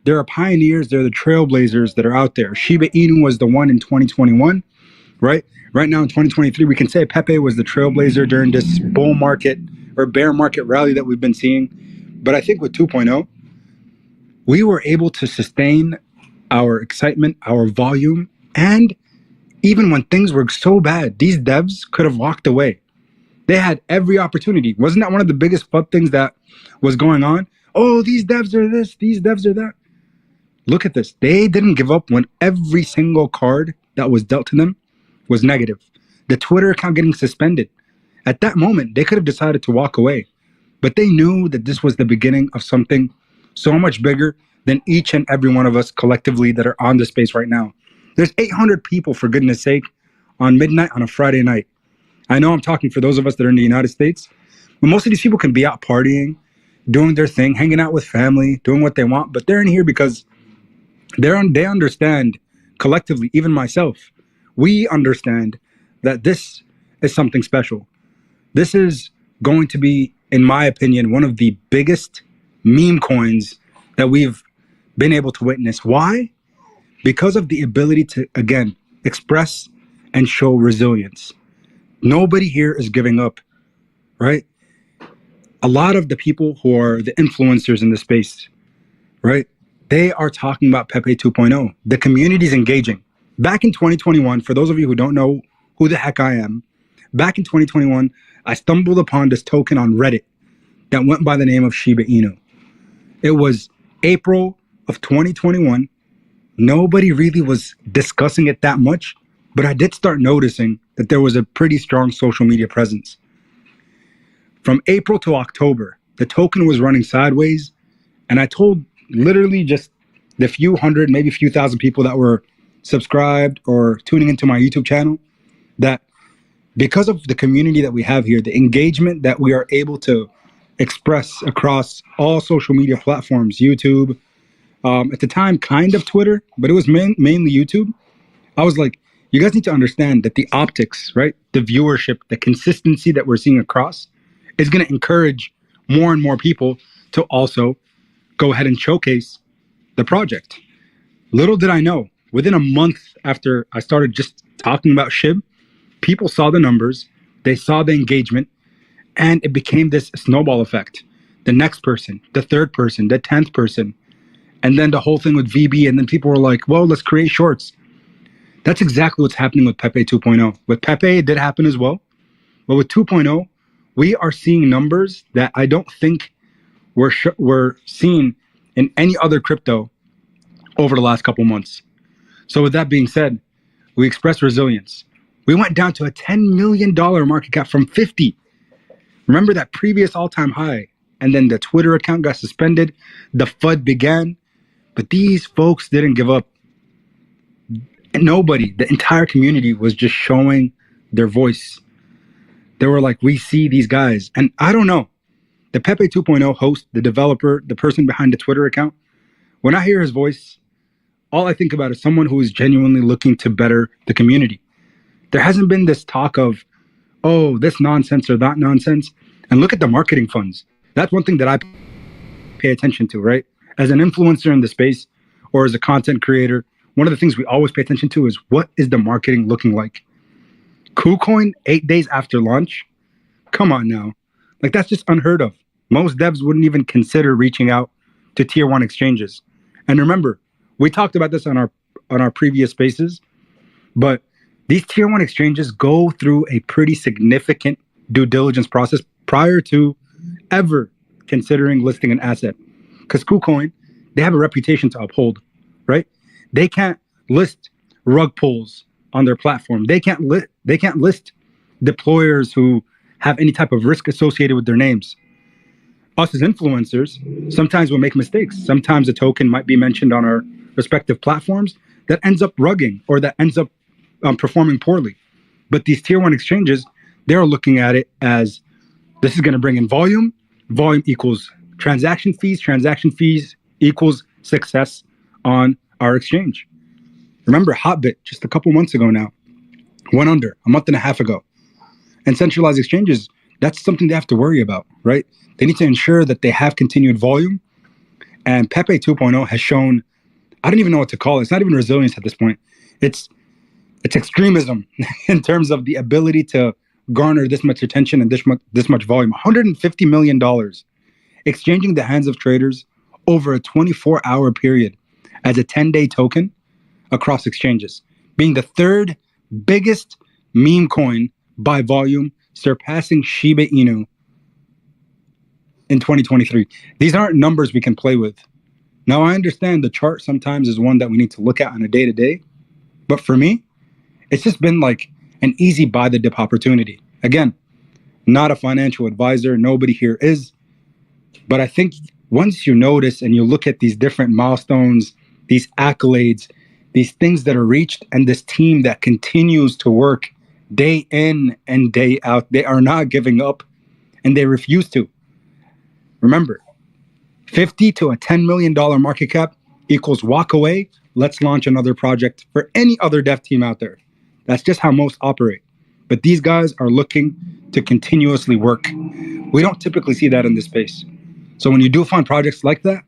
there are pioneers, there are the trailblazers that are out there. Shiba Inu was the one in 2021, right? Right now in 2023, we can say PEPE was the trailblazer during this bull market or bear market rally that we've been seeing. But I think with 2.0, we were able to sustain our excitement, our volume, and even when things were so bad, these devs could have walked away. They had every opportunity. Wasn't that one of the biggest fun things that was going on? Oh, these devs are this, these devs are that. Look at this. They didn't give up when every single card that was dealt to them was negative. The Twitter account getting suspended. At that moment, they could have decided to walk away. But they knew that this was the beginning of something so much bigger than each and every one of us collectively that are on the space right now. There's 800 people, for goodness sake, on midnight on a Friday night. I know I'm talking for those of us that are in the United States, but most of these people can be out partying, doing their thing, hanging out with family, doing what they want, but they're in here because they understand collectively, even myself, we understand that this is something special. This is going to be, in my opinion, one of the biggest meme coins that we've been able to witness. Why? Because of the ability to, again, express and show resilience. Nobody here is giving up, right? A lot of the people who are the influencers in the space, right? They are talking about PEPE 2.0. The community is engaging. Back in 2021, for those of you who don't know who the heck I am, back in 2021, I stumbled upon this token on Reddit that went by the name of Shiba Inu. It was April of 2021. Nobody really was discussing it that much, but I did start noticing that there was a pretty strong social media presence. From April to October, the token was running sideways, and I told literally just the few hundred, maybe a few thousand people that were subscribed or tuning into my YouTube channel that because of the community that we have here, the engagement that we are able to express across all social media platforms, YouTube, at the time, kind of Twitter, but it was mainly YouTube. I was like, you guys need to understand that the optics, right? The viewership, the consistency that we're seeing across is going to encourage more and more people to also go ahead and showcase the project. Little did I know, within a month after I started just talking about SHIB, people saw the numbers, they saw the engagement, and it became this snowball effect. The next person, the third person, the 10th person, and then the whole thing with VB, and then people were like, well, let's create shorts. That's exactly what's happening with PEPE 2.0. With PEPE, it did happen as well. But with 2.0, we are seeing numbers that I don't think were seen in any other crypto over the last couple months. So with that being said, we expressed resilience. We went down to a $10 million market cap from 50. Remember that previous all-time high. And then the Twitter account got suspended. The FUD began. But these folks didn't give up. And nobody, the entire community was just showing their voice. They were like, we see these guys. And I don't know, the Pepe 2.0 host, the developer, the person behind the Twitter account, when I hear his voice, all I think about is someone who is genuinely looking to better the community. There hasn't been this talk of, oh, this nonsense or that nonsense. And look at the marketing funds. That's one thing that I pay attention to, right? As an influencer in the space or as a content creator, one of the things we always pay attention to is what is the marketing looking like? KuCoin 8 days after launch? Come on now. Like, that's just unheard of. Most devs wouldn't even consider reaching out to tier one exchanges. And remember, we talked about this on our previous spaces, but these tier one exchanges go through a pretty significant due diligence process prior to ever considering listing an asset. Because KuCoin, they have a reputation to uphold, right? They can't list rug pulls on their platform. They can't list deployers who have any type of risk associated with their names. Us as influencers, sometimes we'll make mistakes. Sometimes a token might be mentioned on our respective platforms that ends up rugging or that ends up performing poorly. But these tier one exchanges, they're looking at it as this is going to bring in volume. Volume equals transaction fees equals success on our exchange. Remember, Hotbit, just a couple months ago now, went under a month and a half ago. And centralized exchanges, that's something they have to worry about, right? They need to ensure that they have continued volume. And Pepe 2.0 has shown, I don't even know what to call it. It's not even resilience at this point. It's extremism in terms of the ability to garner this much attention and this much volume. $150 million exchanging the hands of traders over a 24-hour period as a 10-day token across exchanges, being the third biggest meme coin by volume, surpassing Shiba Inu in 2023. These aren't numbers we can play with. Now, I understand the chart sometimes is one that we need to look at on a day-to-day, but for me, it's just been like an easy buy the dip opportunity. Again, not a financial advisor. Nobody here is. But I think once you notice and you look at these different milestones, these accolades, these things that are reached, and this team that continues to work day in and day out, they are not giving up and they refuse to. Remember, 50 to a $10 million market cap equals walk away. Let's launch another project for any other dev team out there. That's just how most operate. But these guys are looking to continuously work. We don't typically see that in this space. So when you do find projects like that,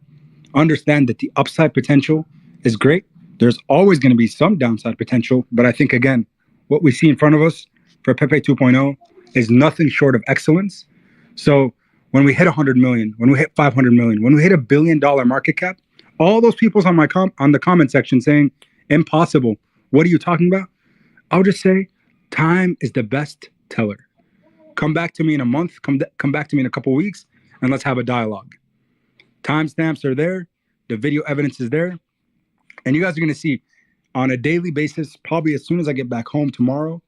understand that the upside potential is great. There's always going to be some downside potential. But I think, again, what we see in front of us for Pepe 2.0 is nothing short of excellence. So when we hit 100 million, when we hit 500 million, when we hit $1 billion market cap, all those people's on the comment section saying, impossible. What are you talking about? I'll just say, time is the best teller. Come back to me in a month, come back to me in a couple of weeks, and let's have a dialogue. Timestamps are there. The video evidence is there. And you guys are going to see on a daily basis, probably as soon as I get back home tomorrow,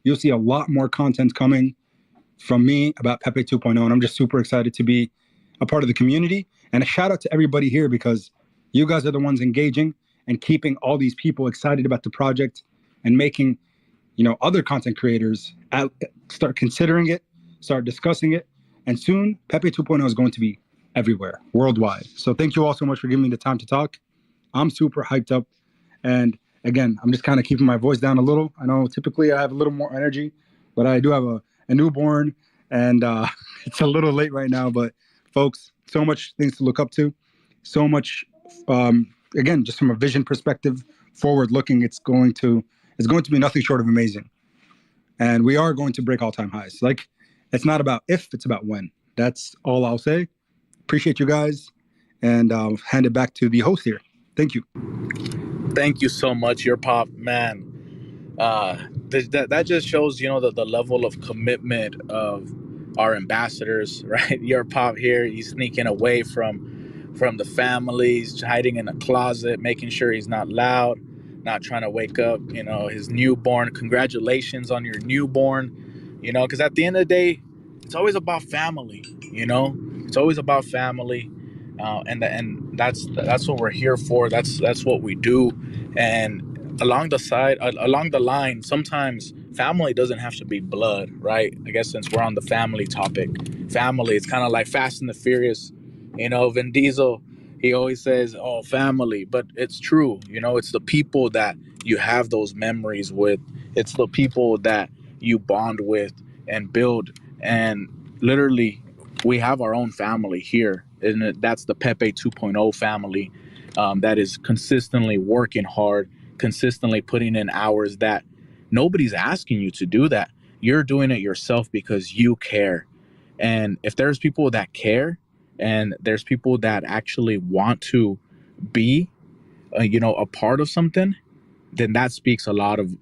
you'll see a lot more content coming from me about Pepe 2.0. And I'm just super excited to be a part of the community. And a shout out to everybody here because you guys are the ones engaging and keeping all these people excited about the project and making, other content creators start considering it, start discussing it. And soon, Pepe 2.0 is going to be everywhere, worldwide. So thank you all so much for giving me the time to talk. I'm super hyped up. And again, I'm just kind of keeping my voice down a little. I know typically I have a little more energy, but I do have a newborn and it's a little late right now. But folks, so much things to look up to. So much, again, just from a vision perspective, forward looking, it's going to be nothing short of amazing. And we are going to break all-time highs. Like, it's not about if, it's about when. That's all I'll say. Appreciate you guys. And I'll hand it back to the host here. Thank you. Thank you so much, Your Pop, man. That just shows, the level of commitment of our ambassadors, right? Your Pop here, he's sneaking away from the family. He's hiding in a closet, making sure he's not loud, not trying to wake up, his newborn. Congratulations on your newborn, because at the end of the day, it's always about family, It's always about family. And that's what we're here for. That's what we do. And along the line, sometimes family doesn't have to be blood, right? I guess since we're on the family topic, family, it's kind of like Fast and the Furious. Vin Diesel, he always says, oh, family, but it's true. It's the people that you have those memories with. It's the people that you bond with and build. And literally, we have our own family here, and that's the Pepe 2.0 family, that is consistently working hard, consistently putting in hours that nobody's asking you to do that. You're doing it yourself because you care. And if there's people that care, and there's people that actually want to be, a part of something, then that speaks a lot of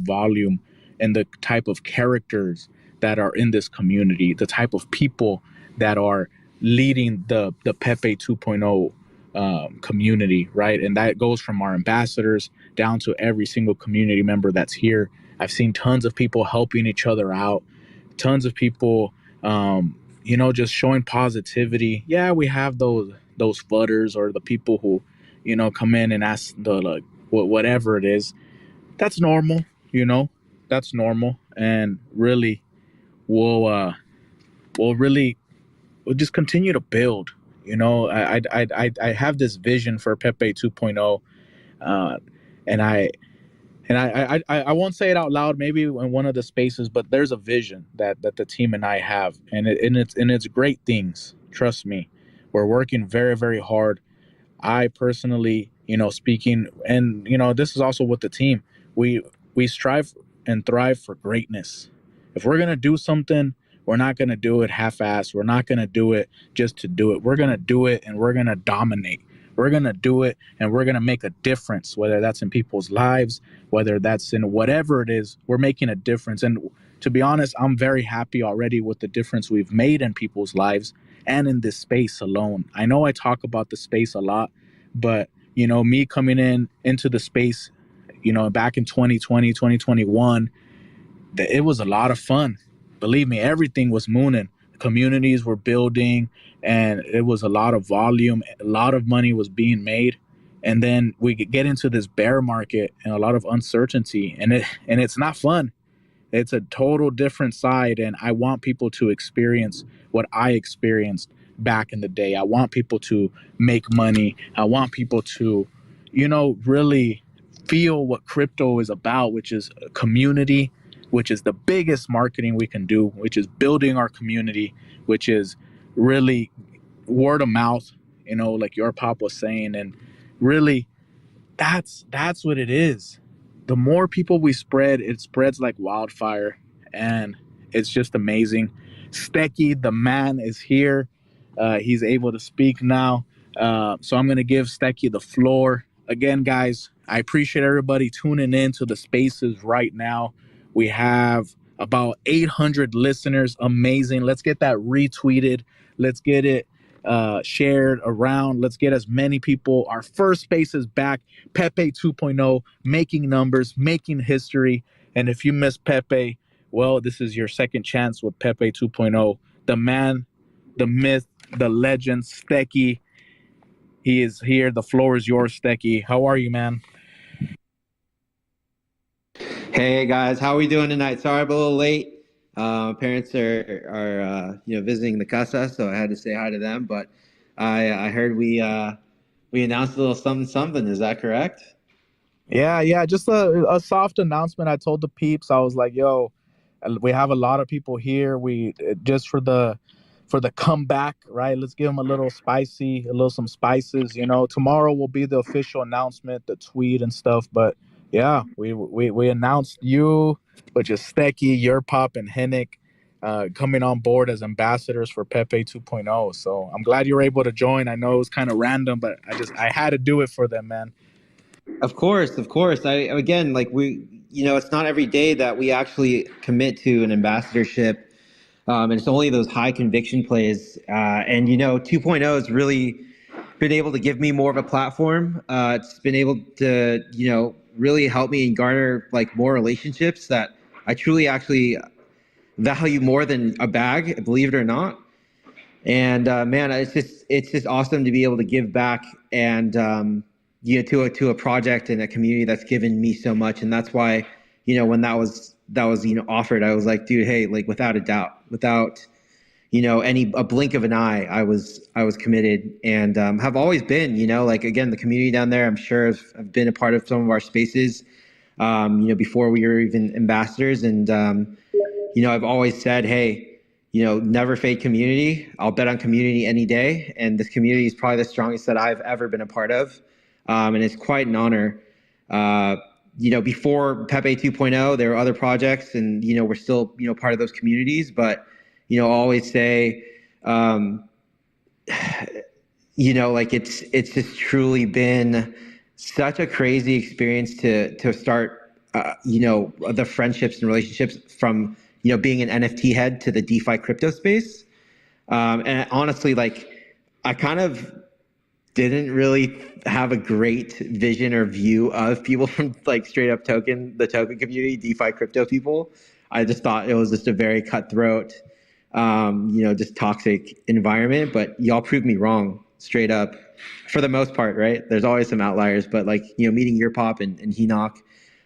volume in the type of characters that are in this community, the type of people that are leading the Pepe 2.0 community, right? And that goes from our ambassadors down to every single community member that's here. I've seen tons of people helping each other out, tons of people, just showing positivity. Yeah, we have those fudders, or the people who, come in and ask the, like, whatever it is. That's normal, that's normal. And really, we'll just continue to build. I have this vision for Pepe 2.0, and I won't say it out loud, maybe in one of the spaces, but there's a vision that the team and I have, and it's great things. Trust me, we're working very, very hard. I personally, speaking, and this is also with the team. We strive and thrive for greatness. If we're gonna do something, we're not gonna do it half-assed. We're not gonna do it just to do it. We're gonna do it, and we're gonna dominate. We're gonna do it, and we're gonna make a difference. Whether that's in people's lives, whether that's in whatever it is, we're making a difference. And to be honest, I'm very happy already with the difference we've made in people's lives and in this space alone. I know I talk about the space a lot, but me coming into the space, back in 2020, 2021, it was a lot of fun. Believe me, everything was mooning. Communities were building, and it was a lot of volume. A lot of money was being made. And then we could get into this bear market and a lot of uncertainty, and it's not fun. It's a total different side, and I want people to experience what I experienced back in the day. I want people to make money. I want people to, really feel what crypto is about, which is a community, which is the biggest marketing we can do, which is building our community, which is really word of mouth, like your pop was saying. And really, that's what it is. The more people we spread, it spreads like wildfire, and it's just amazing. Stecky, the man, is here. He's able to speak now. So I'm going to give Stecky the floor. Again, guys, I appreciate everybody tuning in to the spaces right now. We have about 800 listeners. Amazing. Let's get that retweeted. Let's get it shared around. Let's get as many people. Our first space is back. Pepe 2.0, making numbers, making history. And if you missed Pepe, well, this is your second chance with Pepe 2.0. The man, the myth, the legend, Stecky. He is here. The floor is yours, Stecky. How are you, man? Hey guys, how are we doing tonight? Sorry I'm a little late. Parents are visiting the casa, so I had to say hi to them. But I heard we announced a little something. Is that correct? Yeah. Just a soft announcement. I told the peeps, I was like, yo, we have a lot of people here. We just for the comeback, right? Let's give them some spices. Tomorrow will be the official announcement, the tweet and stuff. But yeah, we announced you, which is Stecky, Your Pop, and Hennick, coming on board as ambassadors for Pepe 2.0. So I'm glad you were able to join. I know it was kind of random, but I had to do it for them, man. Of course. It's not every day that we actually commit to an ambassadorship. And it's only those high conviction plays. 2.0 has really been able to give me more of a platform. It's been able to, really help me and garner more relationships that I truly actually value more than a bag, believe it or not. And man, it's just awesome to be able to give back and to a project and a community that's given me so much. And that's why, when that was offered, I was like, dude, hey, like without a doubt, without a blink of an eye, I was committed, and have always been. Like, again, the community down there, I'm sure have been a part of some of our spaces, before we were even ambassadors. And I've always said, hey, never fade community. I'll bet on community any day, and this community is probably the strongest that I've ever been a part of, and it's quite an honor. Before Pepe 2.0, there were other projects, and we're still part of those communities, but I always say, like it's just truly been such a crazy experience to start, the friendships and relationships from, being an NFT head to the DeFi crypto space. And honestly, like, I kind of didn't really have a great vision or view of people from like straight up the token community, DeFi crypto people. I just thought it was just a very cutthroat, just toxic environment, but y'all proved me wrong straight up for the most part, right? There's always some outliers, but like, meeting your pop and Henoch,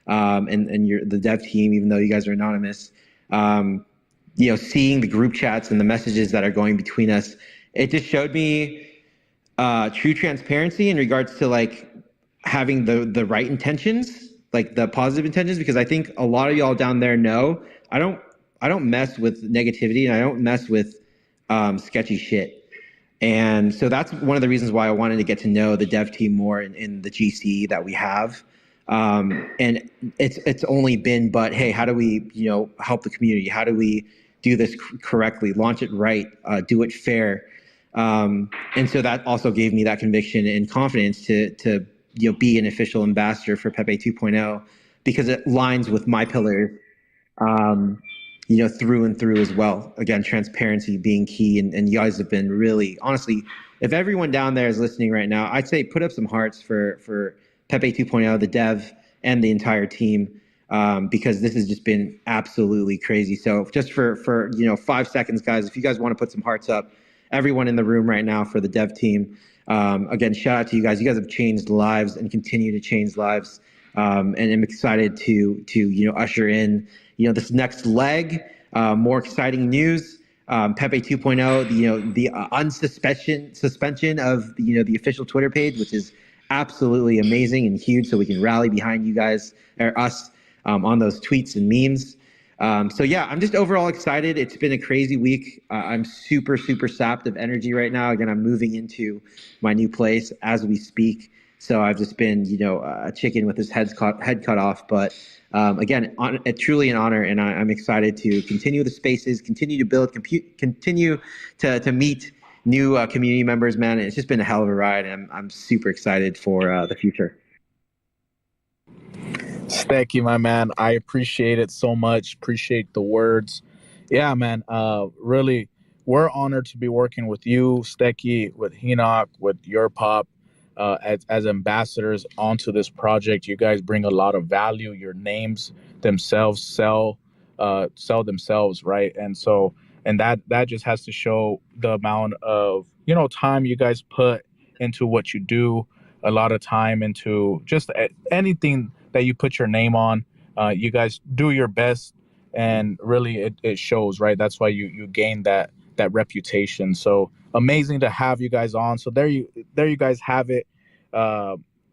and the dev team, even though you guys are anonymous, seeing the group chats and the messages that are going between us, it just showed me true transparency in regards to like having the right intentions, like the positive intentions, because I think a lot of y'all down there know I don't mess with negativity, and I don't mess with sketchy shit. And so that's one of the reasons why I wanted to get to know the dev team more in the GC that we have. And it's only been, but hey, how do we, help the community? How do we do this correctly, launch it right, do it fair? And so that also gave me that conviction and confidence to be an official ambassador for Pepe 2.0, because it aligns with my pillars, through and through as well. Again, transparency being key, and you guys have been really, honestly, if everyone down there is listening right now, I'd say put up some hearts for Pepe 2.0, the dev, and the entire team, because this has just been absolutely crazy. So just for 5 seconds, guys, if you guys want to put some hearts up, everyone in the room right now for the dev team. Again, shout out to you guys. You guys have changed lives and continue to change lives. And I'm excited to usher in this next leg, more exciting news. Pepe 2.0, the suspension of the official Twitter page, which is absolutely amazing and huge, so we can rally behind you guys or us on those tweets and memes. So yeah, I'm just overall excited. It's been a crazy week. I'm super sapped of energy right now. Again, I'm moving into my new place as we speak. So I've just been, a chicken with his head cut off. But again, it's truly an honor, and I'm excited to continue the spaces, continue to build, continue to meet new community members, man. It's just been a hell of a ride, and I'm super excited for the future. Thank you, my man. I appreciate it so much. Appreciate the words. Yeah, man. Really, we're honored to be working with you, Stecky, with Henoch, with your pop, as ambassadors onto this project. You guys bring a lot of value. Your names themselves sell themselves, right? And so, and that just has to show the amount of time you guys put into what you do. A lot of time into just anything that you put your name on. You guys do your best, and really it shows, right? That's why you gain that reputation. So amazing to have you guys on. So there you guys have it.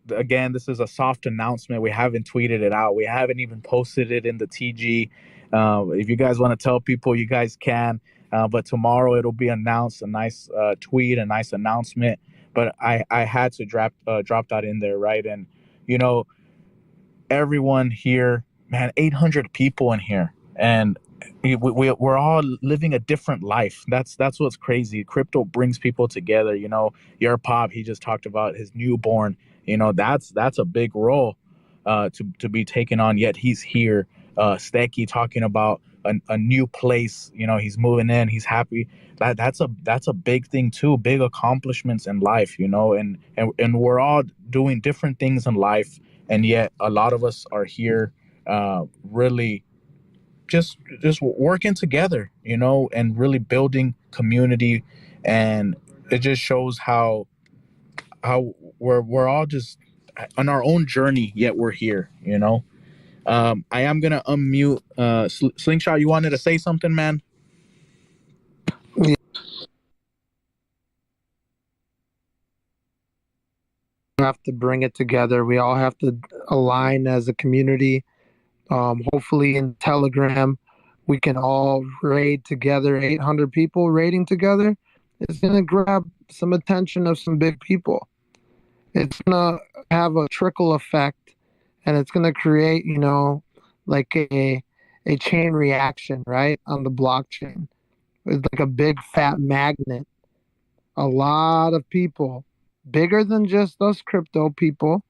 Again, this is a soft announcement. We haven't tweeted it out. We haven't even posted it in the TG. If you guys want to tell people, you guys can. But tomorrow it'll be announced, a nice tweet, a nice announcement. But I had to drop that in there, right? And everyone here, man, 800 people in here, and we're all living a different life. That's what's crazy. Crypto brings people together. Your pop, he just talked about his newborn. That's a big role to be taken on. Yet he's here. Stecky talking about a new place. He's moving in. He's happy. That's a big thing too. Big accomplishments in life. And we're all doing different things in life. And yet a lot of us are here really just working together, and really building community. And it just shows how we're all just on our own journey, yet we're here, you know. I am gonna unmute Slingshot. You wanted to say something, man? Have to bring it together. We all have to align as a community. Hopefully in Telegram, we can all raid together. 800 people raiding together. It's gonna grab some attention of some big people. It's gonna have a trickle effect, and it's gonna create, like a chain reaction, right, on the blockchain. It's like a big fat magnet. A lot of people, bigger than just us crypto people,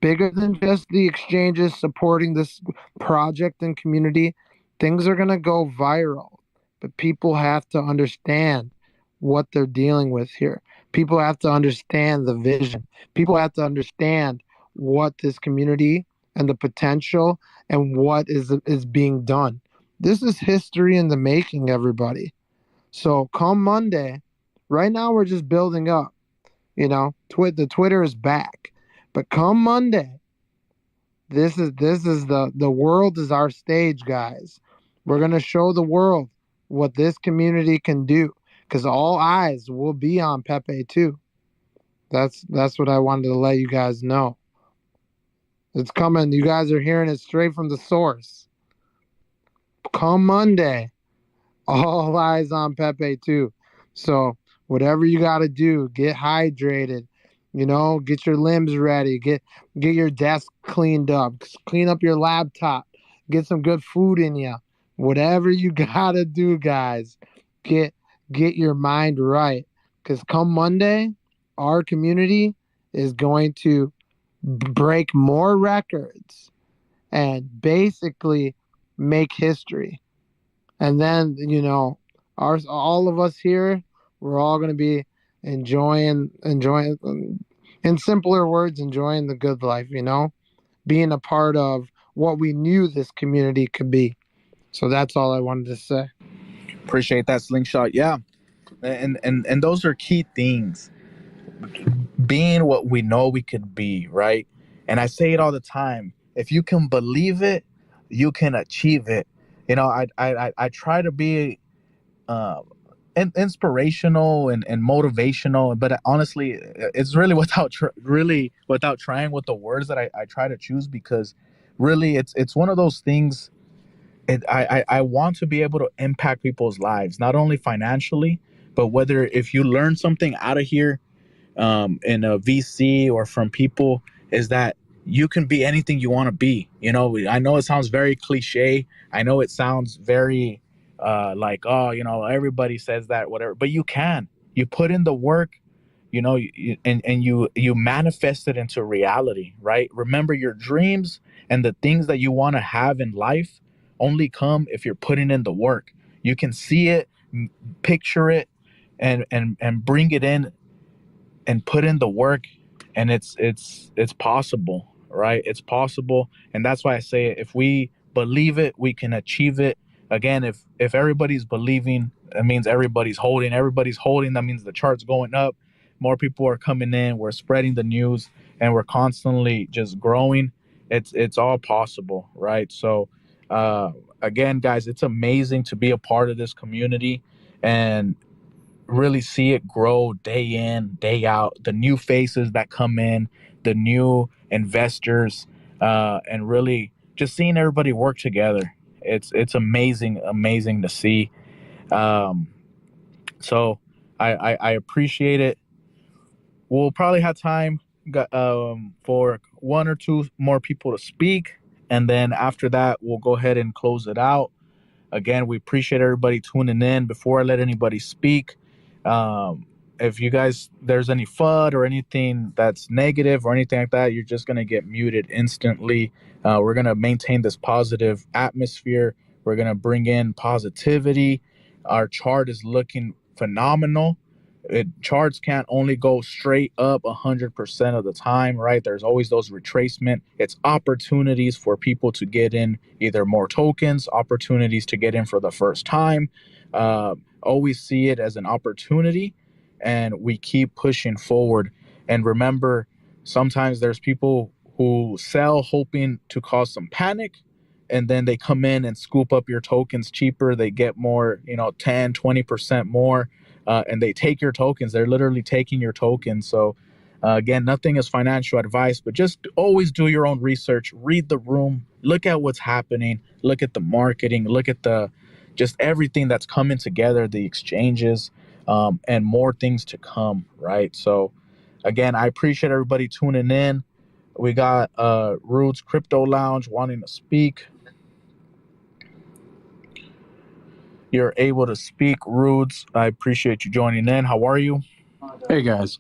bigger than just the exchanges supporting this project and community. Things are going to go viral, but people have to understand what they're dealing with here. People have to understand the vision. People have to understand what this community and the potential and what is being done. This is history in the making, everybody. So come Monday, right now we're just building up. The Twitter is back. But come Monday, this is the world is our stage, guys. We're gonna show the world what this community can do, because all eyes will be on Pepe too. That's what I wanted to let you guys know. It's coming. You guys are hearing it straight from the source. Come Monday, all eyes on Pepe too. So whatever you got to do, get hydrated. Get your limbs ready. Get your desk cleaned up. Clean up your laptop. Get some good food in you. Whatever you gotta do, guys, get your mind right. Because come Monday, our community is going to break more records and basically make history. And then, all of us here, we're all going to be enjoying, in simpler words, enjoying the good life, being a part of what we knew this community could be. So that's all I wanted to say. Appreciate that, Slingshot. Yeah, and those are key things. Being what we know we could be, right? And I say it all the time. If you can believe it, you can achieve it. I try to be inspirational and motivational, but honestly, it's really without trying with the words that I try to choose, because really it's one of those things. I want to be able to impact people's lives, not only financially, but whether if you learn something out of here in a VC or from people, is that you can be anything you want to be. I know it sounds very cliche. I know it sounds very like, oh, everybody says that, whatever, but you put in the work, and you manifest it into reality, right? Remember, your dreams and the things that you want to have in life only come if you're putting in the work. You can see it, picture it, and bring it in and put in the work, and it's possible, right? It's possible. And that's why I say it. If we believe it, we can achieve it. Again, if everybody's believing, that means everybody's holding. That means the chart's going up. More people are coming in. We're spreading the news, and we're constantly just growing. It's all possible, right? So again, guys, it's amazing to be a part of this community and really see it grow day in, day out. The new faces that come in, the new investors, and really just seeing everybody work together. It's amazing to see. So I appreciate it. We'll probably have time for one or two more people to speak, and then after that, we'll go ahead and close it out. Again, we appreciate everybody tuning in. Before I let anybody speak, if you guys, there's any FUD or anything that's negative or anything like that, you're just going to get muted instantly. We're going to maintain this positive atmosphere. We're going to bring in positivity. Our chart is looking phenomenal. Charts can't only go straight up 100% of the time, right? There's always those retracement. It's opportunities for people to get in either more tokens, opportunities to get in for the first time. Always see it as an opportunity, and we keep pushing forward. And remember, sometimes there's people who sell hoping to cause some panic, and then they come in and scoop up your tokens cheaper. They get more, 10, 20% more, and they take your tokens. They're literally taking your tokens. So again, nothing is financial advice, but just always do your own research, read the room, look at what's happening, look at the marketing, look at just everything that's coming together, the exchanges, and more things to come, right? So again, I appreciate everybody tuning in. We got Roots Crypto Lounge wanting to speak. You're able to speak, Roots. I appreciate you joining in. How are you? Hey guys,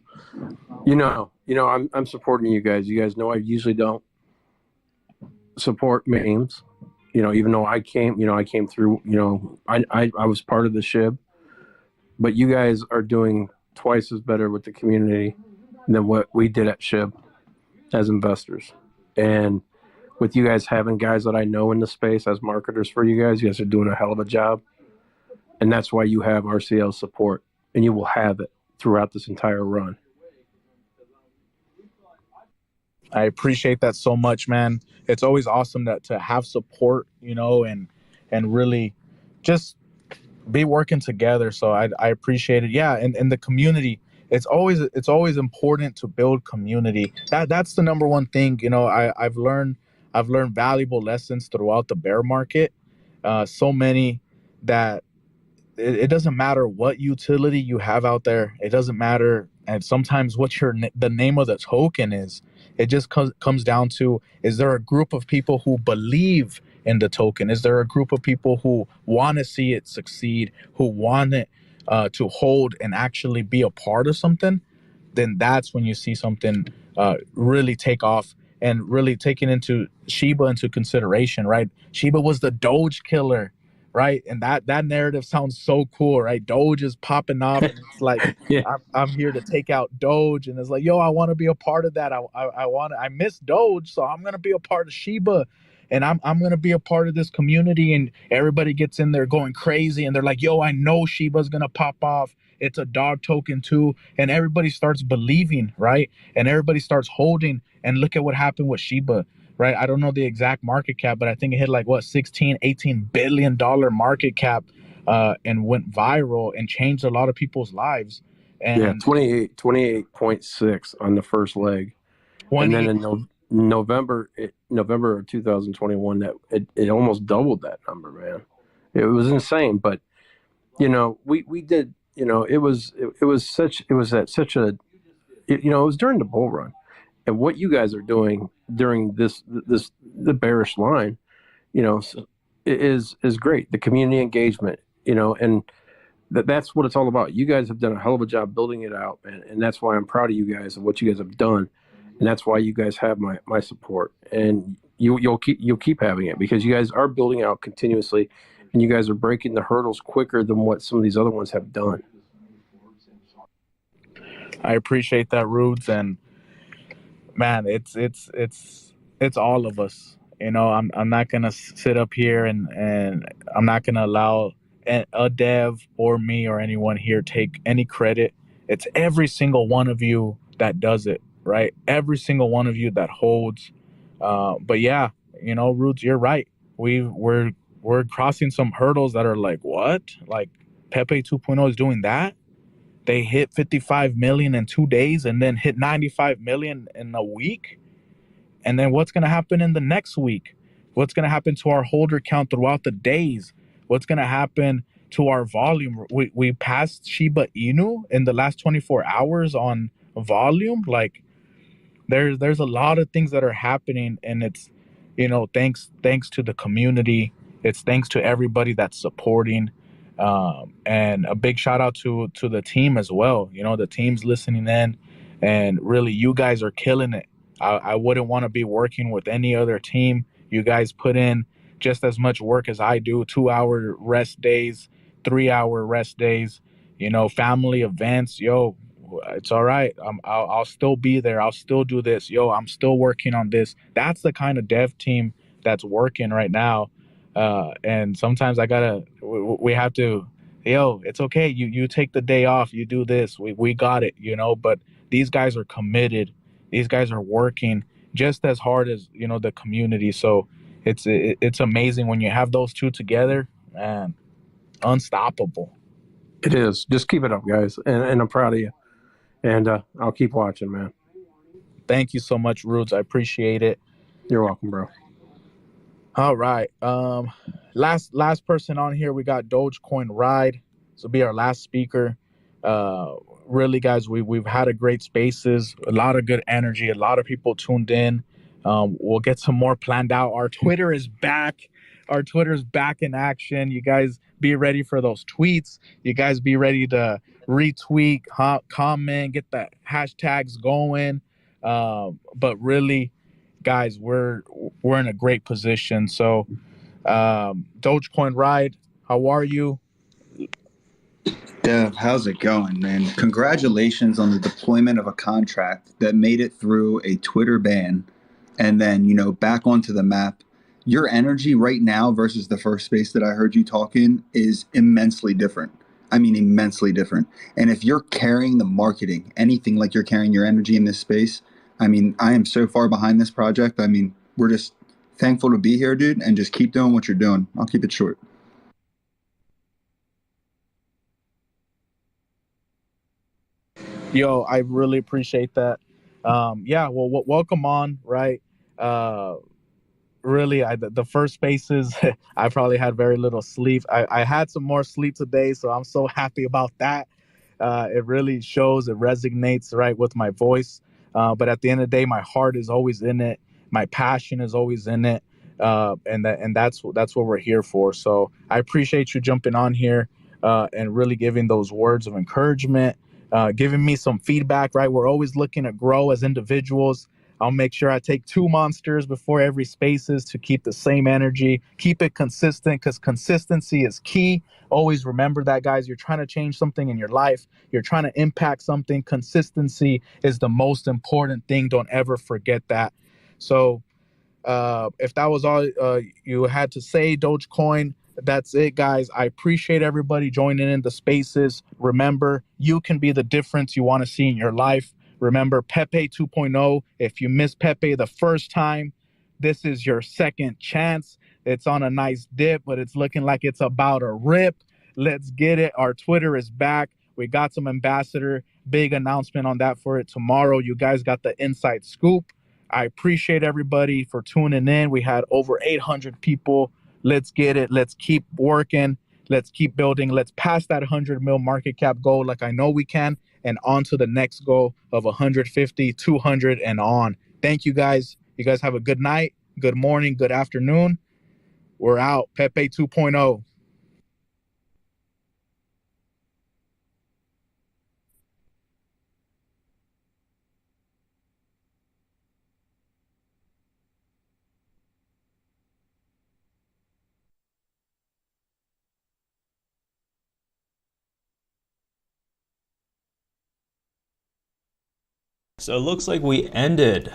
I'm supporting you guys. You guys know I usually don't support memes. Even though I came through. I was part of the SHIB, but you guys are doing twice as better with the community than what we did at SHIB as investors. And with you guys having guys that I know in the space as marketers for you guys are doing a hell of a job. And that's why you have RCL support, and you will have it throughout this entire run. I appreciate that so much, man. It's always awesome to have support, and really just be working together. So I appreciate it. Yeah, and the community. It's always important to build community. That's the number one thing. I've learned valuable lessons throughout the bear market. So many that it doesn't matter what utility you have out there. It doesn't matter, and sometimes what the name of the token is. It just comes down to, is there a group of people who believe in the token? Is there a group of people who want to see it succeed, who want it to hold and actually be a part of something? Then that's when you see something really take off, and really taking Shiba into consideration, right? Shiba was the Doge killer, right? And that narrative sounds so cool, right? Doge is popping off, and it's like, Yeah. I'm here to take out Doge, and it's like, yo, I want to be a part of that. I miss Doge, so I'm gonna be a part of Shiba, and I'm gonna be a part of this community. And everybody gets in there going crazy, and they're like, yo, I know Shiba's gonna pop off. It's a dog token too, and everybody starts believing, right? And everybody starts holding. And look at what happened with Shiba. Right, I don't know the exact market cap, but I think it hit like 16-18 billion dollar market cap, and went viral and changed a lot of people's lives. And yeah, 28.6 on the first leg, and then in November of 2021, that it almost doubled that number, man. It was insane. But we did, it was during the bull run. And what you guys are doing during the bearish line, is great. The community engagement, and that's what it's all about. You guys have done a hell of a job building it out, and that's why I'm proud of you guys and what you guys have done, and that's why you guys have my support, and you'll keep having it, because you guys are building out continuously, and you guys are breaking the hurdles quicker than what some of these other ones have done. I appreciate that, Rudes, and man, it's all of us. I'm not gonna sit up here and I'm not gonna allow a dev or me or anyone here take any credit. It's every single one of you that does it, right? Every single one of you that holds. But yeah, Roots, you're right. We're crossing some hurdles that are like, what? Like PEPE 2.0 is doing that? They hit 55 million in 2 days, and then hit 95 million in a week. And then what's going to happen in the next week? What's going to happen to our holder count throughout the days? What's going to happen to our volume? We passed Shiba Inu in the last 24 hours on volume. Like there's a lot of things that are happening, and it's, thanks to the community. It's thanks to everybody that's supporting. And a big shout out to the team as well. The team's listening in, and really, you guys are killing it. I wouldn't want to be working with any other team. You guys put in just as much work as I do. 2-hour rest days, 3-hour rest days. Family events. Yo, it's all right. I'll still be there. I'll still do this. Yo, I'm still working on this. That's the kind of dev team that's working right now. And sometimes we have to, it's okay. You take the day off, you do this, we got it, but these guys are committed These guys are working just as hard as the community. So it's amazing when you have those two together, man. Unstoppable. It is. Just keep it up, guys, and I'm proud of you. And I'll keep watching, man. Thank you so much, Roots. I appreciate it. You're welcome, bro. All right. Last person on here, we got Dogecoin Ride. This will be our last speaker. Really, guys, we've had a great spaces, a lot of good energy, a lot of people tuned in. We'll get some more planned out. Our Twitter is back. Our Twitter's back in action. You guys be ready for those tweets. You guys be ready to retweet, comment, get the hashtags going. But really, guys, we're in a great position. So, Dogecoin Ride, how are you? Dev, how's it going, man? Congratulations on the deployment of a contract that made it through a Twitter ban and then, back onto the map. Your energy right now versus the first space that I heard you talk in is immensely different. I mean, immensely different. And if you're carrying the marketing, anything like you're carrying your energy in this space, I mean, I am so far behind this project. I mean, we're just thankful to be here, dude, and just keep doing what you're doing. I'll keep it short. Yo, I really appreciate that. Yeah, well, welcome on, right? Really, the first spaces, I probably had very little sleep. I had some more sleep today, so I'm so happy about that. It really shows, it resonates, right, with my voice. But at the end of the day, my heart is always in it. My passion is always in it. And that's what we're here for. So I appreciate you jumping on here and really giving those words of encouragement, giving me some feedback, right? We're always looking to grow as individuals. I'll make sure I take 2 monsters before every spaces to keep the same energy, keep it consistent, because consistency is key. Always remember that, guys. You're trying to change something in your life. You're trying to impact something. Consistency is the most important thing. Don't ever forget that. So if that was all you had to say, Dogecoin, that's it, guys. I appreciate everybody joining in the spaces. Remember, you can be the difference you want to see in your life. Remember, PEPE 2.0. If you missed PEPE the first time, this is your second chance. It's on a nice dip, but it's looking like it's about to rip. Let's get it. Our Twitter is back. We got some ambassador. Big announcement on that for it tomorrow. You guys got the inside scoop. I appreciate everybody for tuning in. We had over 800 people. Let's get it. Let's keep working. Let's keep building. Let's pass that 100 mil market cap goal like I know we can, and on to the next goal of 150, 200, and on. Thank you, guys. You guys have a good night, good morning, good afternoon. We're out. PEPE 2.0. So it looks like we ended.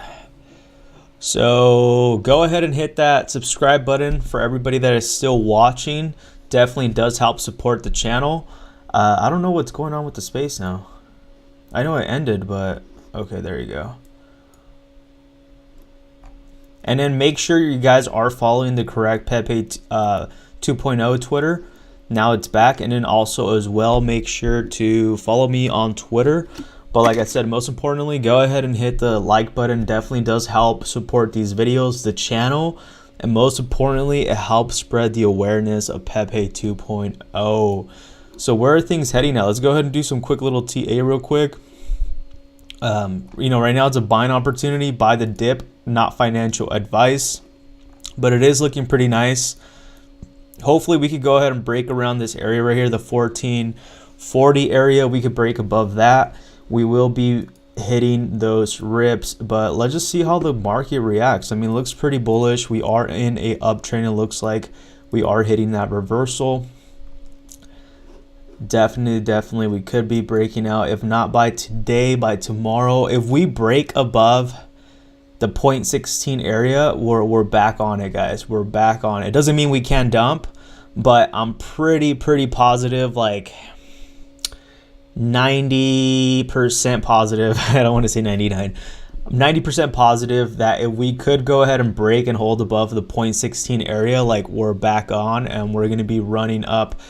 So go ahead and hit that subscribe button for everybody that is still watching. Definitely does help support the channel. I don't know what's going on with the space now. I know it ended, but okay, there you go. And then make sure you guys are following the correct PEPE 2.0 Twitter. Now it's back. And then also as well, make sure to follow me on Twitter. But like I said, most importantly, go ahead and hit the like button. Definitely does help support these videos, the channel, and most importantly, it helps spread the awareness of PEPE 2.0. So where are things heading now? Let's go ahead and do some quick little TA real quick. Right now it's a buying opportunity. Buy the dip, not financial advice, but it is looking pretty nice. Hopefully we could go ahead and break around this area right here, the 1440 area. We could break above that. We will be hitting those rips, but let's just see how the market reacts. I mean, it looks pretty bullish. We are in a uptrend. It looks like we are hitting that reversal. Definitely we could be breaking out. If not by today, by tomorrow. If we break above the 0.16 area, we're back on it, guys. We're back on it. It doesn't mean we can't dump, but I'm pretty positive, like 90% positive. I don't want to say 99. I'm 90% positive that if we could go ahead and break and hold above the 0.16 area, like we're back on, and we're going to be running up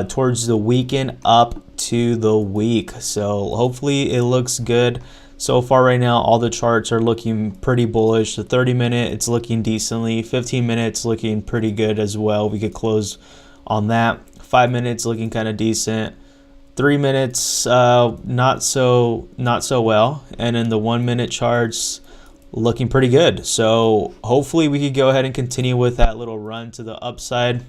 towards the weekend up to the week. So hopefully it looks good. So far right now, all the charts are looking pretty bullish. The 30-minute, it's looking decently. 15 minutes looking pretty good as well. We could close on that. 5 minutes looking kind of decent. 3 minutes, not so well. And then the 1 minute charts looking pretty good. So hopefully we could go ahead and continue with that little run to the upside.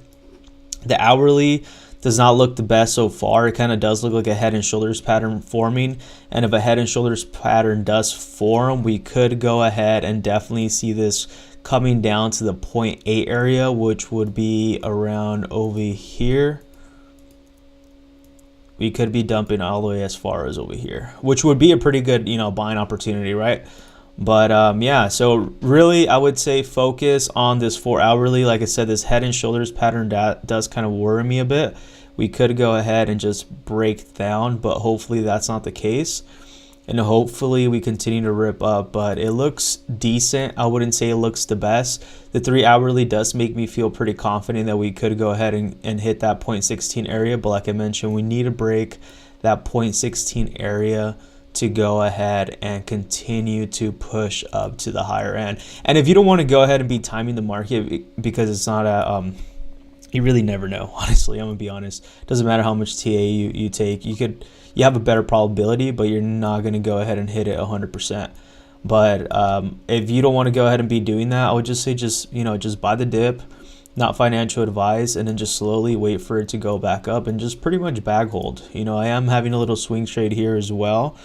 The hourly does not look the best so far. It kind of does look like a head and shoulders pattern forming. And if a head and shoulders pattern does form, we could go ahead and definitely see this coming down to the 0.8 area, which would be around over here. We could be dumping all the way as far as over here, which would be a pretty good, buying opportunity, right? But yeah, so really I would say focus on this 4 hourly. Like I said, this head and shoulders pattern does kind of worry me a bit. We could go ahead and just break down, but hopefully that's not the case. And hopefully we continue to rip up, but it looks decent. I wouldn't say it looks the best. The 3 hourly does make me feel pretty confident that we could go ahead and hit that 0.16 area. But like I mentioned, we need to break that 0.16 area to go ahead and continue to push up to the higher end. And if you don't want to go ahead and be timing the market because it's not a you really never know, honestly. I'm gonna be honest. Doesn't matter how much TA you take. You have a better probability, but you're not gonna go ahead and hit it 100%. But if you don't want to go ahead and be doing that, I would just say just buy the dip, not financial advice, and then just slowly wait for it to go back up and just pretty much bag hold. I am having a little swing trade here as well,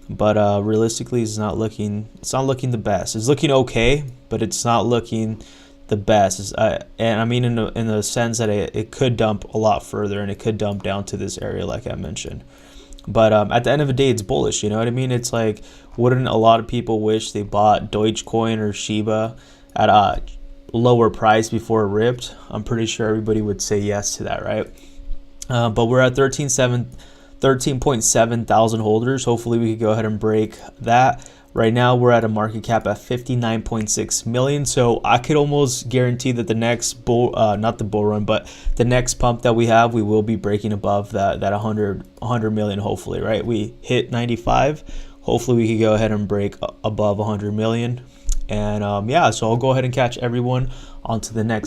but realistically it's not looking the best. It's looking okay, but it's not looking the best. And I mean in the sense that it could dump a lot further, and it could dump down to this area like I mentioned. But at the end of the day, it's bullish. You know what I mean? It's like, wouldn't a lot of people wish they bought ALTCOIN or Shiba at a lower price before it ripped? I'm pretty sure everybody would say yes to that, right? But we're at 13.7 thousand holders. Hopefully we could go ahead and break that. Right now we're at a market cap at 59.6 million. So I could almost guarantee that the next not the bull run, but the next pump that we have, we will be breaking above that 100 million. Hopefully, right? We hit 95. Hopefully we could go ahead and break above 100 million. And yeah, so I'll go ahead and catch everyone onto the next